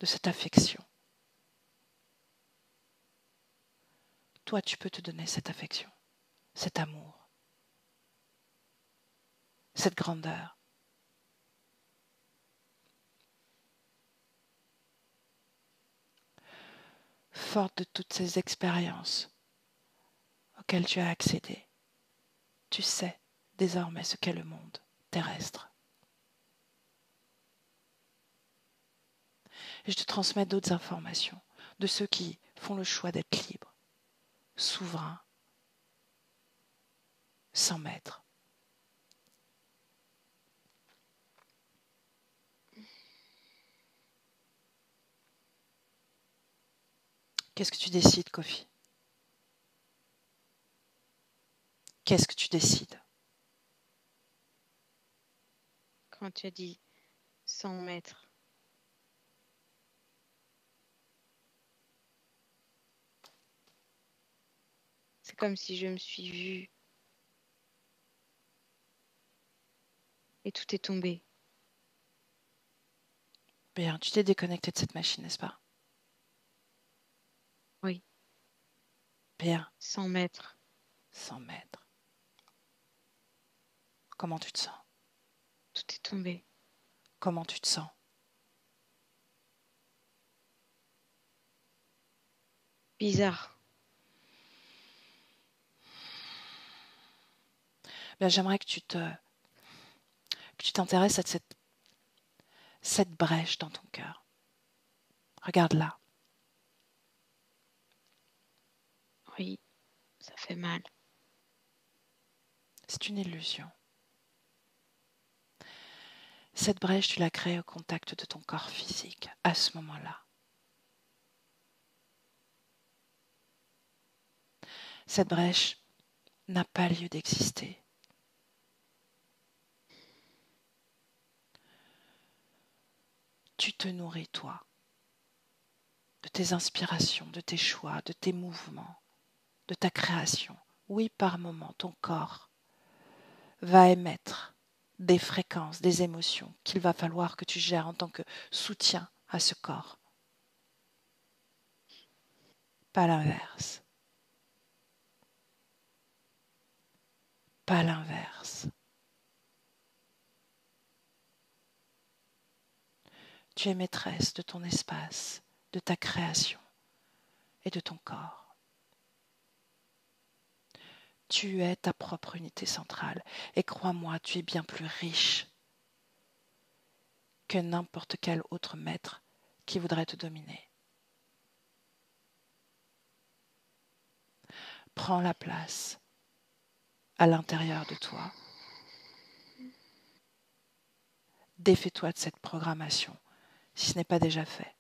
de cette affection. Toi, tu peux te donner cette affection, cet amour, cette grandeur. Forte de toutes ces expériences auxquelles tu as accédé, tu sais désormais ce qu'est le monde terrestre. Et je te transmets d'autres informations de ceux qui font le choix d'être libres, souverains, sans maître. Qu'est-ce que tu décides, Kofi? Qu'est-ce que tu décides? Quand tu as dit 100 mètres, c'est comme si je me suis vue et tout est tombé. Bien, tu t'es déconnecté de cette machine, n'est-ce pas? Oui. Bien. 100 mètres. 100 mètres. Comment tu te sens? Tout est tombé. Comment tu te sens? Bizarre. Bien, j'aimerais que tu t'intéresses à cette brèche dans ton cœur. Regarde-la. Oui, ça fait mal. C'est une illusion. Cette brèche, tu l'as créée au contact de ton corps physique, à ce moment-là. Cette brèche n'a pas lieu d'exister. Tu te nourris, toi, de tes inspirations, de tes choix, de tes mouvements, de ta création. Oui, par moments, ton corps va émettre des fréquences, des émotions qu'il va falloir que tu gères en tant que soutien à ce corps. Pas l'inverse. Pas l'inverse. Tu es maîtresse de ton espace, de ta création et de ton corps. Tu es ta propre unité centrale et crois-moi, tu es bien plus riche que n'importe quel autre maître qui voudrait te dominer. Prends la place à l'intérieur de toi. Défais-toi de cette programmation, si ce n'est pas déjà fait.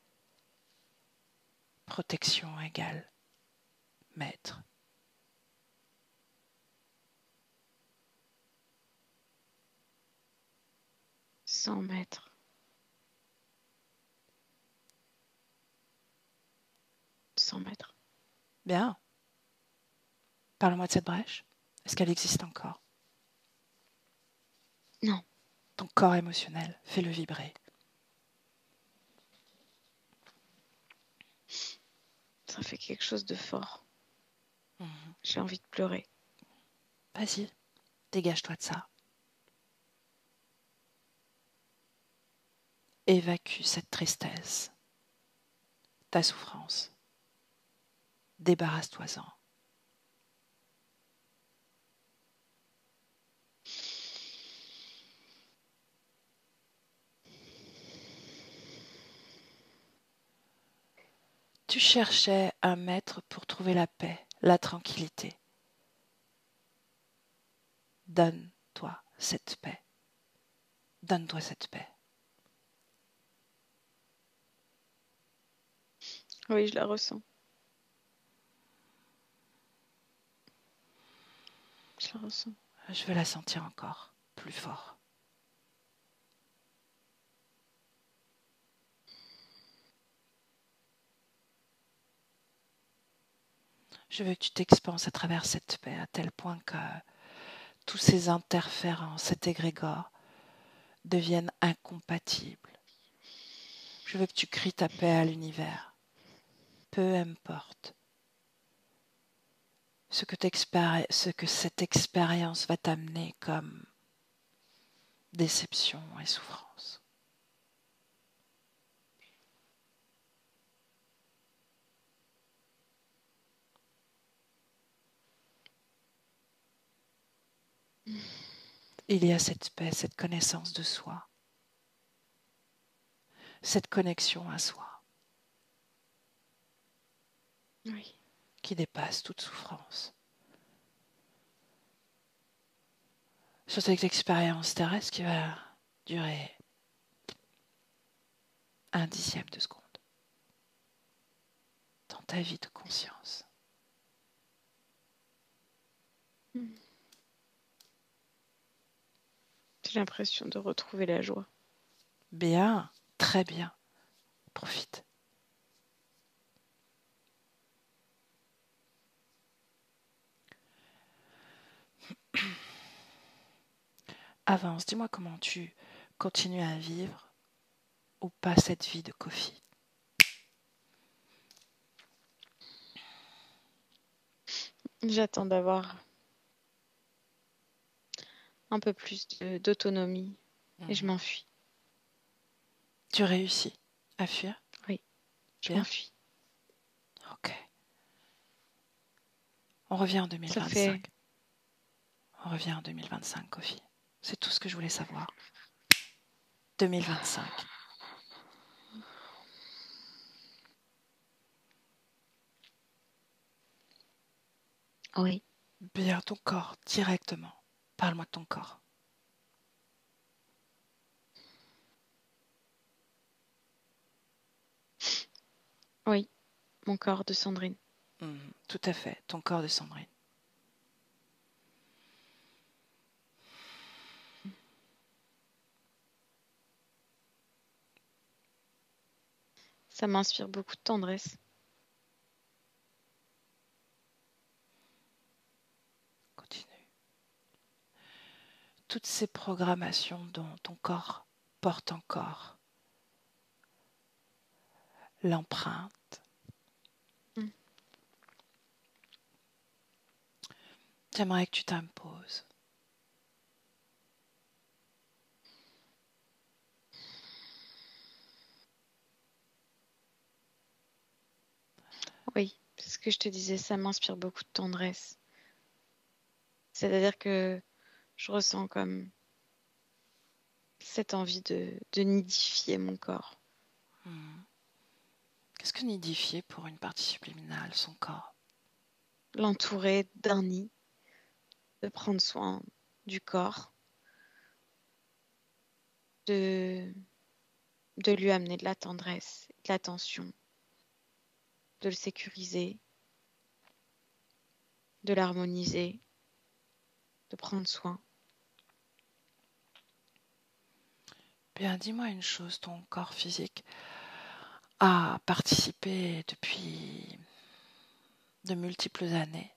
Protection égale maître. « 100 mètres. 100 mètres. Bien. Parle-moi de cette brèche. Est-ce qu'elle existe encore? Non. Ton corps émotionnel, fais-le vibrer. Ça fait quelque chose de fort. Mmh. J'ai envie de pleurer. Vas-y, dégage-toi de ça. Évacue cette tristesse, ta souffrance. Débarrasse-toi-en. Tu cherchais un maître pour trouver la paix, la tranquillité. Donne-toi cette paix. Donne-toi cette paix. Oui, je la ressens. Je la ressens. Je veux la sentir encore plus fort. Je veux que tu t'expanses à travers cette paix à tel point que tous ces interférences, cet égrégore, deviennent incompatibles. Je veux que tu cries ta paix à l'univers. Peu importe ce que cette expérience va t'amener comme déception et souffrance. Il y a cette paix, cette connaissance de soi, cette connexion à soi. Oui. Qui dépasse toute souffrance. Sur cette expérience terrestre qui va durer 1/10 de seconde dans ta vie de conscience. J'ai l'impression de retrouver la joie. Bien, très bien. Profite. Avance, dis-moi comment tu continues à vivre ou pas cette vie de Kofi. J'attends d'avoir un peu plus d'autonomie et je Mhm. m'enfuis. Tu réussis à fuir? Oui, je Bien. m'enfuis. Ok. On revient en Ça fait... 2025. On revient en 2025, Kofi. C'est tout ce que je voulais savoir. 2025. Oui, Bien, ton corps, directement. Parle-moi de ton corps. oui, mon corps de Sandrine. Mhm, tout à fait, ton corps de Sandrine. Ça m'inspire beaucoup de tendresse. Continue. Toutes ces programmations dont ton corps porte encore l'empreinte. Mm. J'aimerais que tu t'imposes. Oui, c'est ce que je te disais, ça m'inspire beaucoup de tendresse. C'est-à-dire que je ressens comme cette envie de nidifier mon corps. Mhm. Qu'est-ce que nidifier pour une partie subliminale, son corps? L'entourer d'un nid, de prendre soin du corps, de, de lui amener de la tendresse, de l'attention, de le sécuriser, de l'harmoniser, de prendre soin. Bien, dis-moi une chose, ton corps physique a participé depuis de multiples années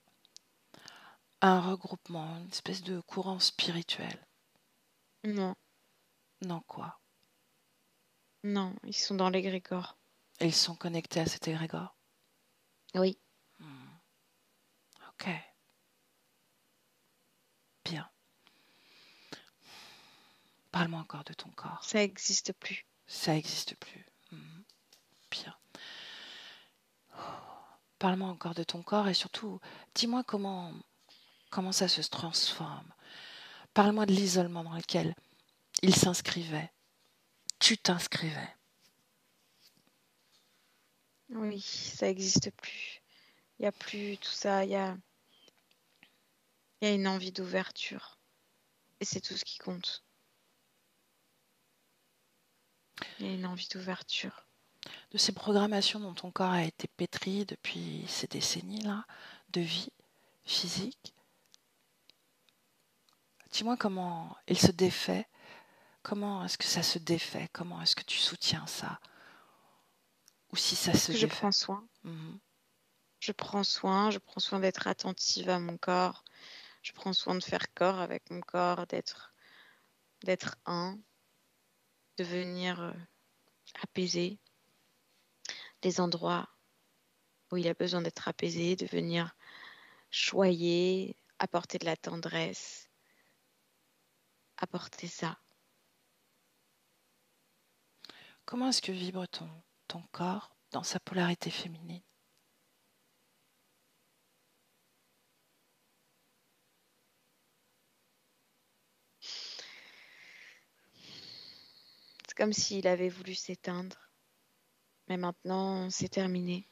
à un regroupement, une espèce de courant spirituel. Non, Non, quoi? non, ils sont dans l'égrégore. Et ils sont connectés à cet égrégore? Oui, Hmm. Ok, bien. Parle-moi encore de ton corps. ça n'existe plus. Ça n'existe plus. Hmm. Bien. Parle-moi encore de ton corps et surtout, dis-moi comment ça se transforme. Parle-moi de l'isolement dans lequel il s'inscrivait. Tu t'inscrivais. Oui, ça n'existe plus. Il n'y a plus tout ça. Il y a une envie d'ouverture. Et c'est tout ce qui compte. Il y a une envie d'ouverture. De ces programmations dont ton corps a été pétri depuis ces décennies-là, de vie physique. Dis-moi comment il se défait. Comment est-ce que ça se défait? Comment est-ce que tu soutiens ça? Ou si ça Parce se que je défait? prends soin. Mhm. Je prends soin d'être attentive à mon corps. Je prends soin de faire corps avec mon corps, d'être un, de venir apaiser les endroits où il a besoin d'être apaisé, de venir choyer, apporter de la tendresse, apporter ça. Comment est-ce que vibre ton corps dans sa polarité féminine? C'est comme s'il avait voulu s'éteindre, mais maintenant c'est terminé.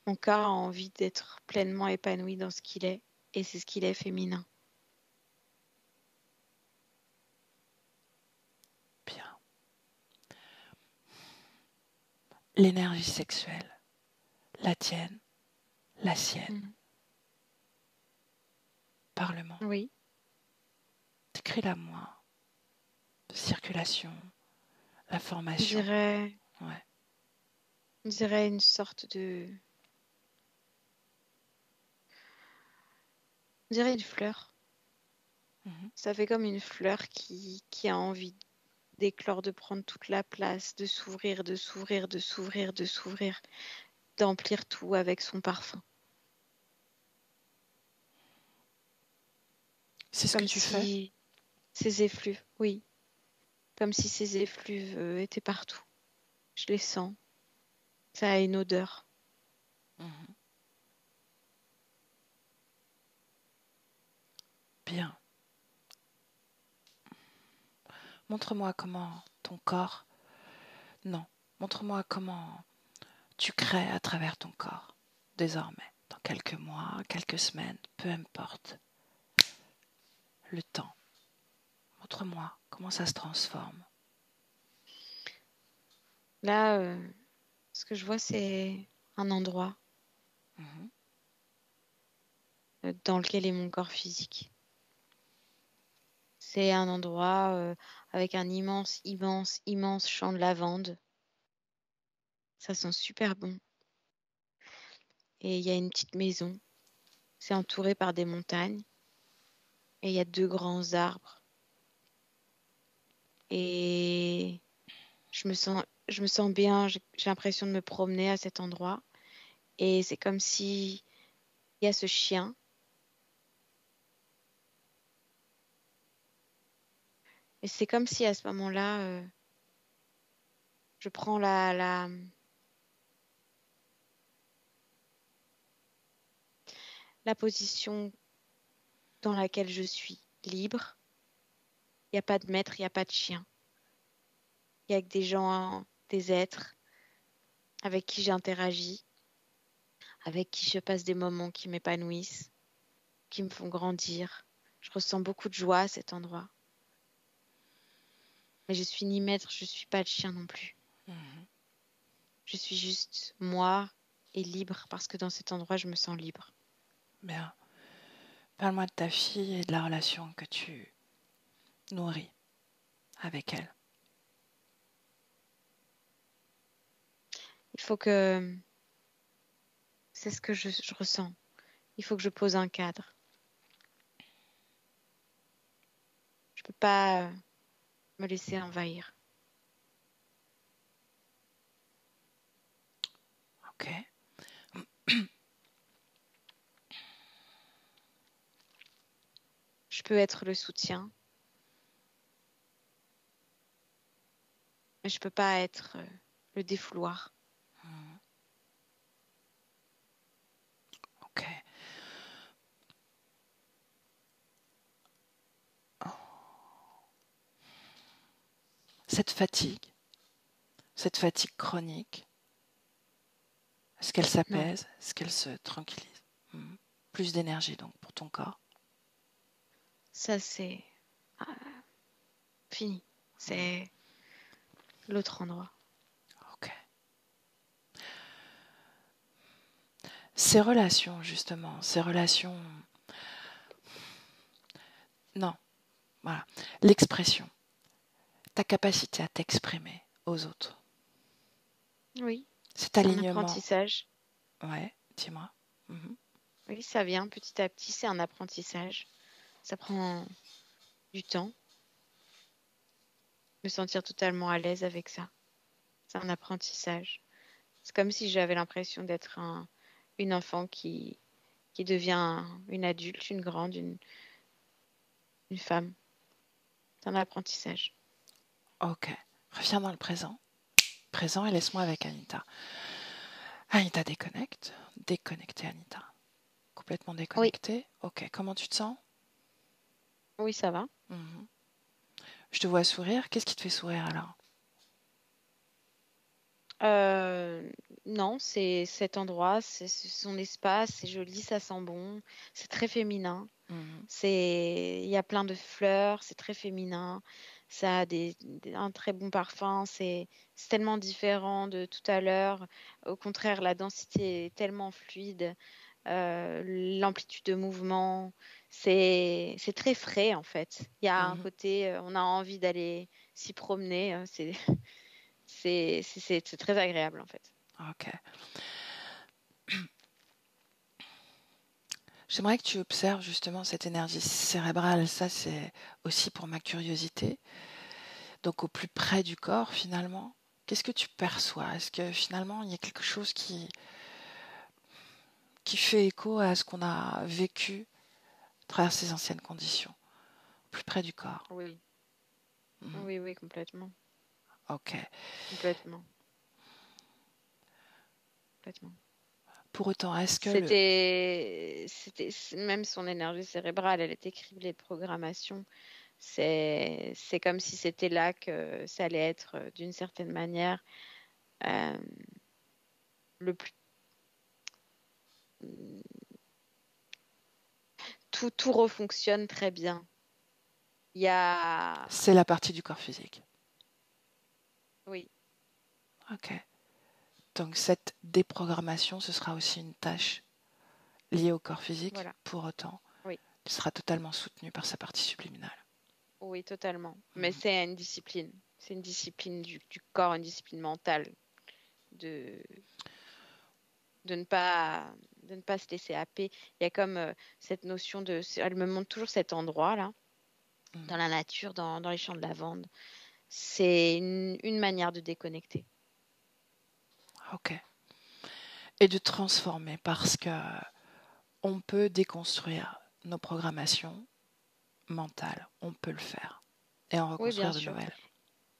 Mon corps a envie d'être pleinement épanoui dans ce qu'il est, et c'est ce qu'il est féminin. Bien. L'énergie sexuelle, la tienne, la sienne, Mhm. parlement. Oui, Décris-la moi. De circulation, la on formation. dirait, Ouais. on dirait une sorte on dirait une fleur. Mhm. Ça fait comme une fleur qui a envie d'éclore, de prendre toute la place, de s'ouvrir, de s'ouvrir, de s'ouvrir, de s'ouvrir, d'emplir tout avec son parfum. C'est ce que comme tu fais? si ces effluves, oui, comme si ces effluves étaient partout. Je les sens. Ça a une odeur. Mhm. Bien. Montre-moi comment ton corps... Non. Montre-moi comment tu crées à travers ton corps, désormais, dans quelques mois, quelques semaines, peu importe le temps. Montre-moi comment ça se transforme. Là, ce que je vois, c'est un endroit Mhm. dans lequel est mon corps physique. C'est un endroit avec un immense, immense, immense champ de lavande. Ça sent super bon. Et il y a une petite maison. C'est entouré par des montagnes. Et il y a 2 grands arbres. Et je me sens bien. J'ai l'impression de me promener à cet endroit. Et c'est comme si il y a ce chien. Et c'est comme si à ce moment-là, je prends la position dans laquelle je suis libre. Il n'y a pas de maître, il n'y a pas de chien. Il y a que des gens, des êtres avec qui j'interagis, avec qui je passe des moments qui m'épanouissent, qui me font grandir. Je ressens beaucoup de joie à cet endroit. Mais je suis ni maître, je suis pas le chien non plus. Mhm. Je suis juste moi et libre parce que dans cet endroit, je me sens libre. Bien. Parle-moi de ta fille et de la relation que tu nourris avec elle. Il faut que... C'est ce que je ressens. Il faut que je pose un cadre. Je peux pas me laisser envahir. Ok. Je peux être le soutien, mais je peux pas être le défouloir. Mhm. Ok. Cette fatigue chronique, est-ce qu'elle Non, s'apaise? Est-ce qu'elle se tranquillise? Mhm. Plus d'énergie donc pour ton corps. ça c'est fini. Mhm. C'est l'autre endroit. Ok. Ces relations, justement, ces relations... Non, voilà. L'expression, ta capacité à t'exprimer aux autres. Oui, Cet c'est un alignement. apprentissage. Ouais, dis-moi. Mhm. Oui, ça vient petit à petit, c'est un apprentissage. Ça prend du temps, me sentir totalement à l'aise avec ça. C'est un apprentissage. C'est comme si j'avais l'impression d'être une enfant qui devient une adulte, une grande, une femme. C'est un apprentissage. Ok. Reviens dans le présent. Présent et laisse-moi avec Anita. Anita déconnecte. Déconnectée, Anita. Complètement Oui, déconnectée. Ok. Comment tu te sens? oui, ça va. Mhm. Je te vois sourire. Qu'est-ce qui te fait sourire alors? Euh, non, c'est cet endroit, c'est son espace, c'est joli, ça sent bon, c'est très féminin. Mhm. Il y a plein de fleurs, c'est très féminin. Ça a un très bon parfum. C'est tellement différent de tout à l'heure. Au contraire, la densité est tellement fluide. L'amplitude de mouvement, c'est très frais en fait. Il y a un Mhm. côté, on a envie d'aller s'y promener. C'est très agréable en fait. Ok. J'aimerais que tu observes justement cette énergie cérébrale. Ça, c'est aussi pour ma curiosité. Donc, au plus près du corps, finalement, qu'est-ce que tu perçois? Est-ce que finalement, il y a quelque chose qui fait écho à ce qu'on a vécu à travers ces anciennes conditions? plus près du corps. Oui, Mhm. oui, oui, complètement. Ok. Complètement. Complètement. Pour autant, est-ce que Même son énergie cérébrale, elle était criblée de programmation. C'est comme si c'était là que ça allait être, d'une certaine manière, euh, le plus. Tout refonctionne très bien. Il y a. c'est la partie du corps physique? Oui, Ok. Donc cette déprogrammation, ce sera aussi une tâche liée au corps physique. voilà. Pour autant, Oui, tu seras totalement soutenu par sa partie subliminale. oui, totalement. Mais Mhm. c'est une discipline. C'est une discipline du corps, une discipline mentale de, de ne pas, de ne pas se laisser happer. Il y a comme cette notion de. Elle me montre toujours cet endroit-là, dans Mhm. la nature, dans les champs de lavande. C'est une manière de déconnecter. Ok. Et de transformer parce que on peut déconstruire nos programmations mentales. On peut le faire. Et en Oui, bien reconstruire de sûr. nouvelles.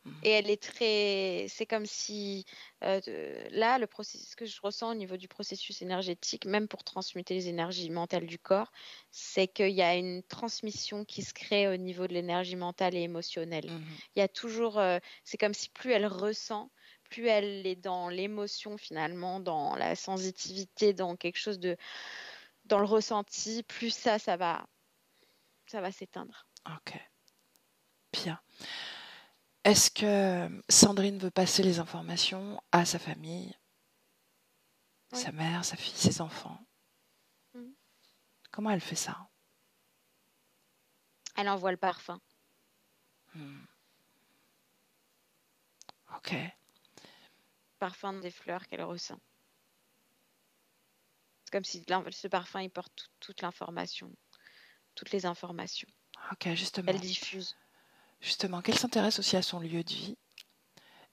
Mhm. Et elle est très. C'est comme si. Là, ce que je ressens au niveau du processus énergétique, même pour transmuter les énergies mentales du corps, c'est qu'il y a une transmission qui se crée au niveau de l'énergie mentale et émotionnelle. Mhm. Il y a toujours. C'est comme si plus elle ressent, plus elle est dans l'émotion finalement, dans la sensitivité, dans quelque chose de. Dans le ressenti, plus ça va s'éteindre. Ok. Bien. Est-ce que Sandrine veut passer les informations à sa famille, Oui. sa mère, sa fille, ses enfants? Mhm. Comment elle fait ça? Elle envoie le parfum. Hmm. Ok. Parfum des fleurs qu'elle ressent. C'est comme si ce parfum, il porte toute l'information, toutes les informations. Ok, Elle justement. diffuse. Justement, qu'elle s'intéresse aussi à son lieu de vie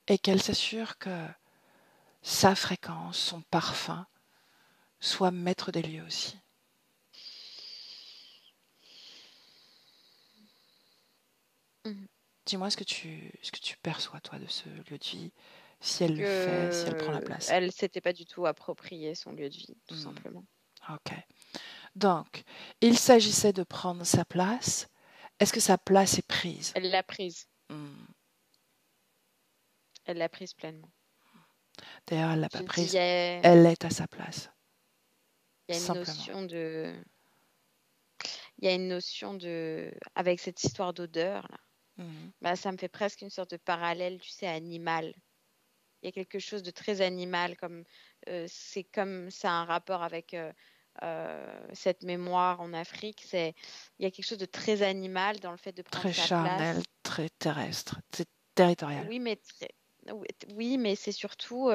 et qu'elle s'assure que sa fréquence, son parfum, soit maître des lieux aussi. Mhm. Dis-moi ce que tu perçois, toi, de ce lieu de vie, si elle le fait, si elle prend la place. Elle s'était pas du tout approprié son lieu de vie, tout Hmm. simplement. Ok. Donc, il s'agissait de prendre sa place. Est-ce que sa place est prise? Elle l'a prise. Hmm. Elle l'a prise pleinement. D'ailleurs, elle ne l'a Je pas me dis, prise. Elle est à sa place. il y a une Simplement. notion de, il y a une notion de, avec cette histoire d'odeur là, Hmm. bah, ça me fait presque une sorte de parallèle, tu sais, animal. Il y a quelque chose de très animal, c'est comme ça a un rapport avec cette mémoire en Afrique. Il y a quelque chose de très animal dans le fait de prendre Très sa charnel, place. très terrestre, c'est territorial. Oui, oui, mais c'est surtout,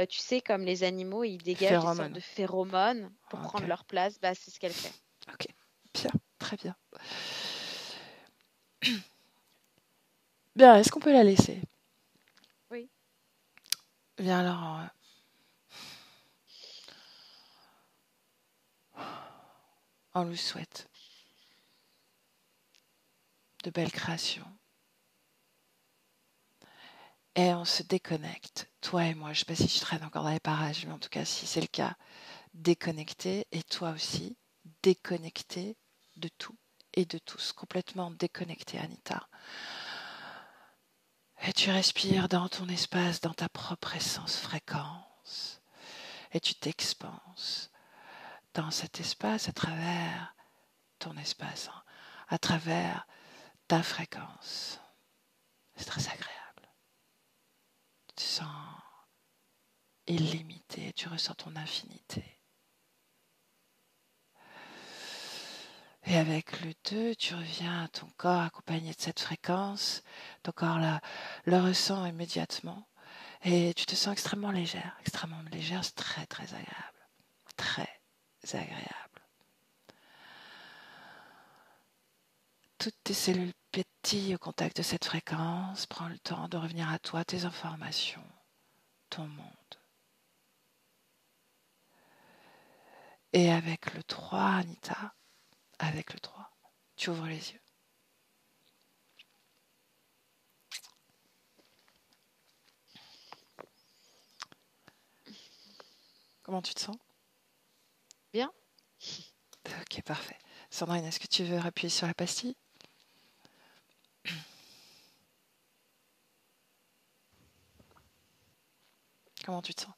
tu sais, comme les animaux, ils dégagent des sortes Phéromone. de phéromones pour Ok. prendre leur place. Bah, c'est ce qu'elle fait. Ok. Bien. Très bien. Bien, est-ce qu'on peut la laisser? Oui. Bien alors, on lui souhaite de belles créations. Et on se déconnecte, toi et moi. Je ne sais pas si je traîne encore dans les parages, mais en tout cas, si c'est le cas, déconnecté. Et toi aussi, déconnecté de tout et de tous. Complètement déconnecté, Anita. Et tu respires dans ton espace, dans ta propre essence, fréquence. Et tu t'expanses dans cet espace à travers ton espace, hein, à travers ta fréquence. C'est très agréable. Tu te sens illimité, tu ressens ton infinité. Et avec le 2, tu reviens à ton corps accompagné de cette fréquence. Ton corps le ressent immédiatement. Et tu te sens extrêmement légère. Extrêmement légère, c'est très très agréable. Très agréable. Toutes tes cellules pétillent au contact de cette fréquence. Prends le temps de revenir à toi, tes informations, ton monde. Et avec le 3, Anita, avec le 3, tu ouvres les yeux. Comment tu te sens? Bien. Ok, parfait. Sandrine, est-ce que tu veux appuyer sur la pastille? Comment tu te sens?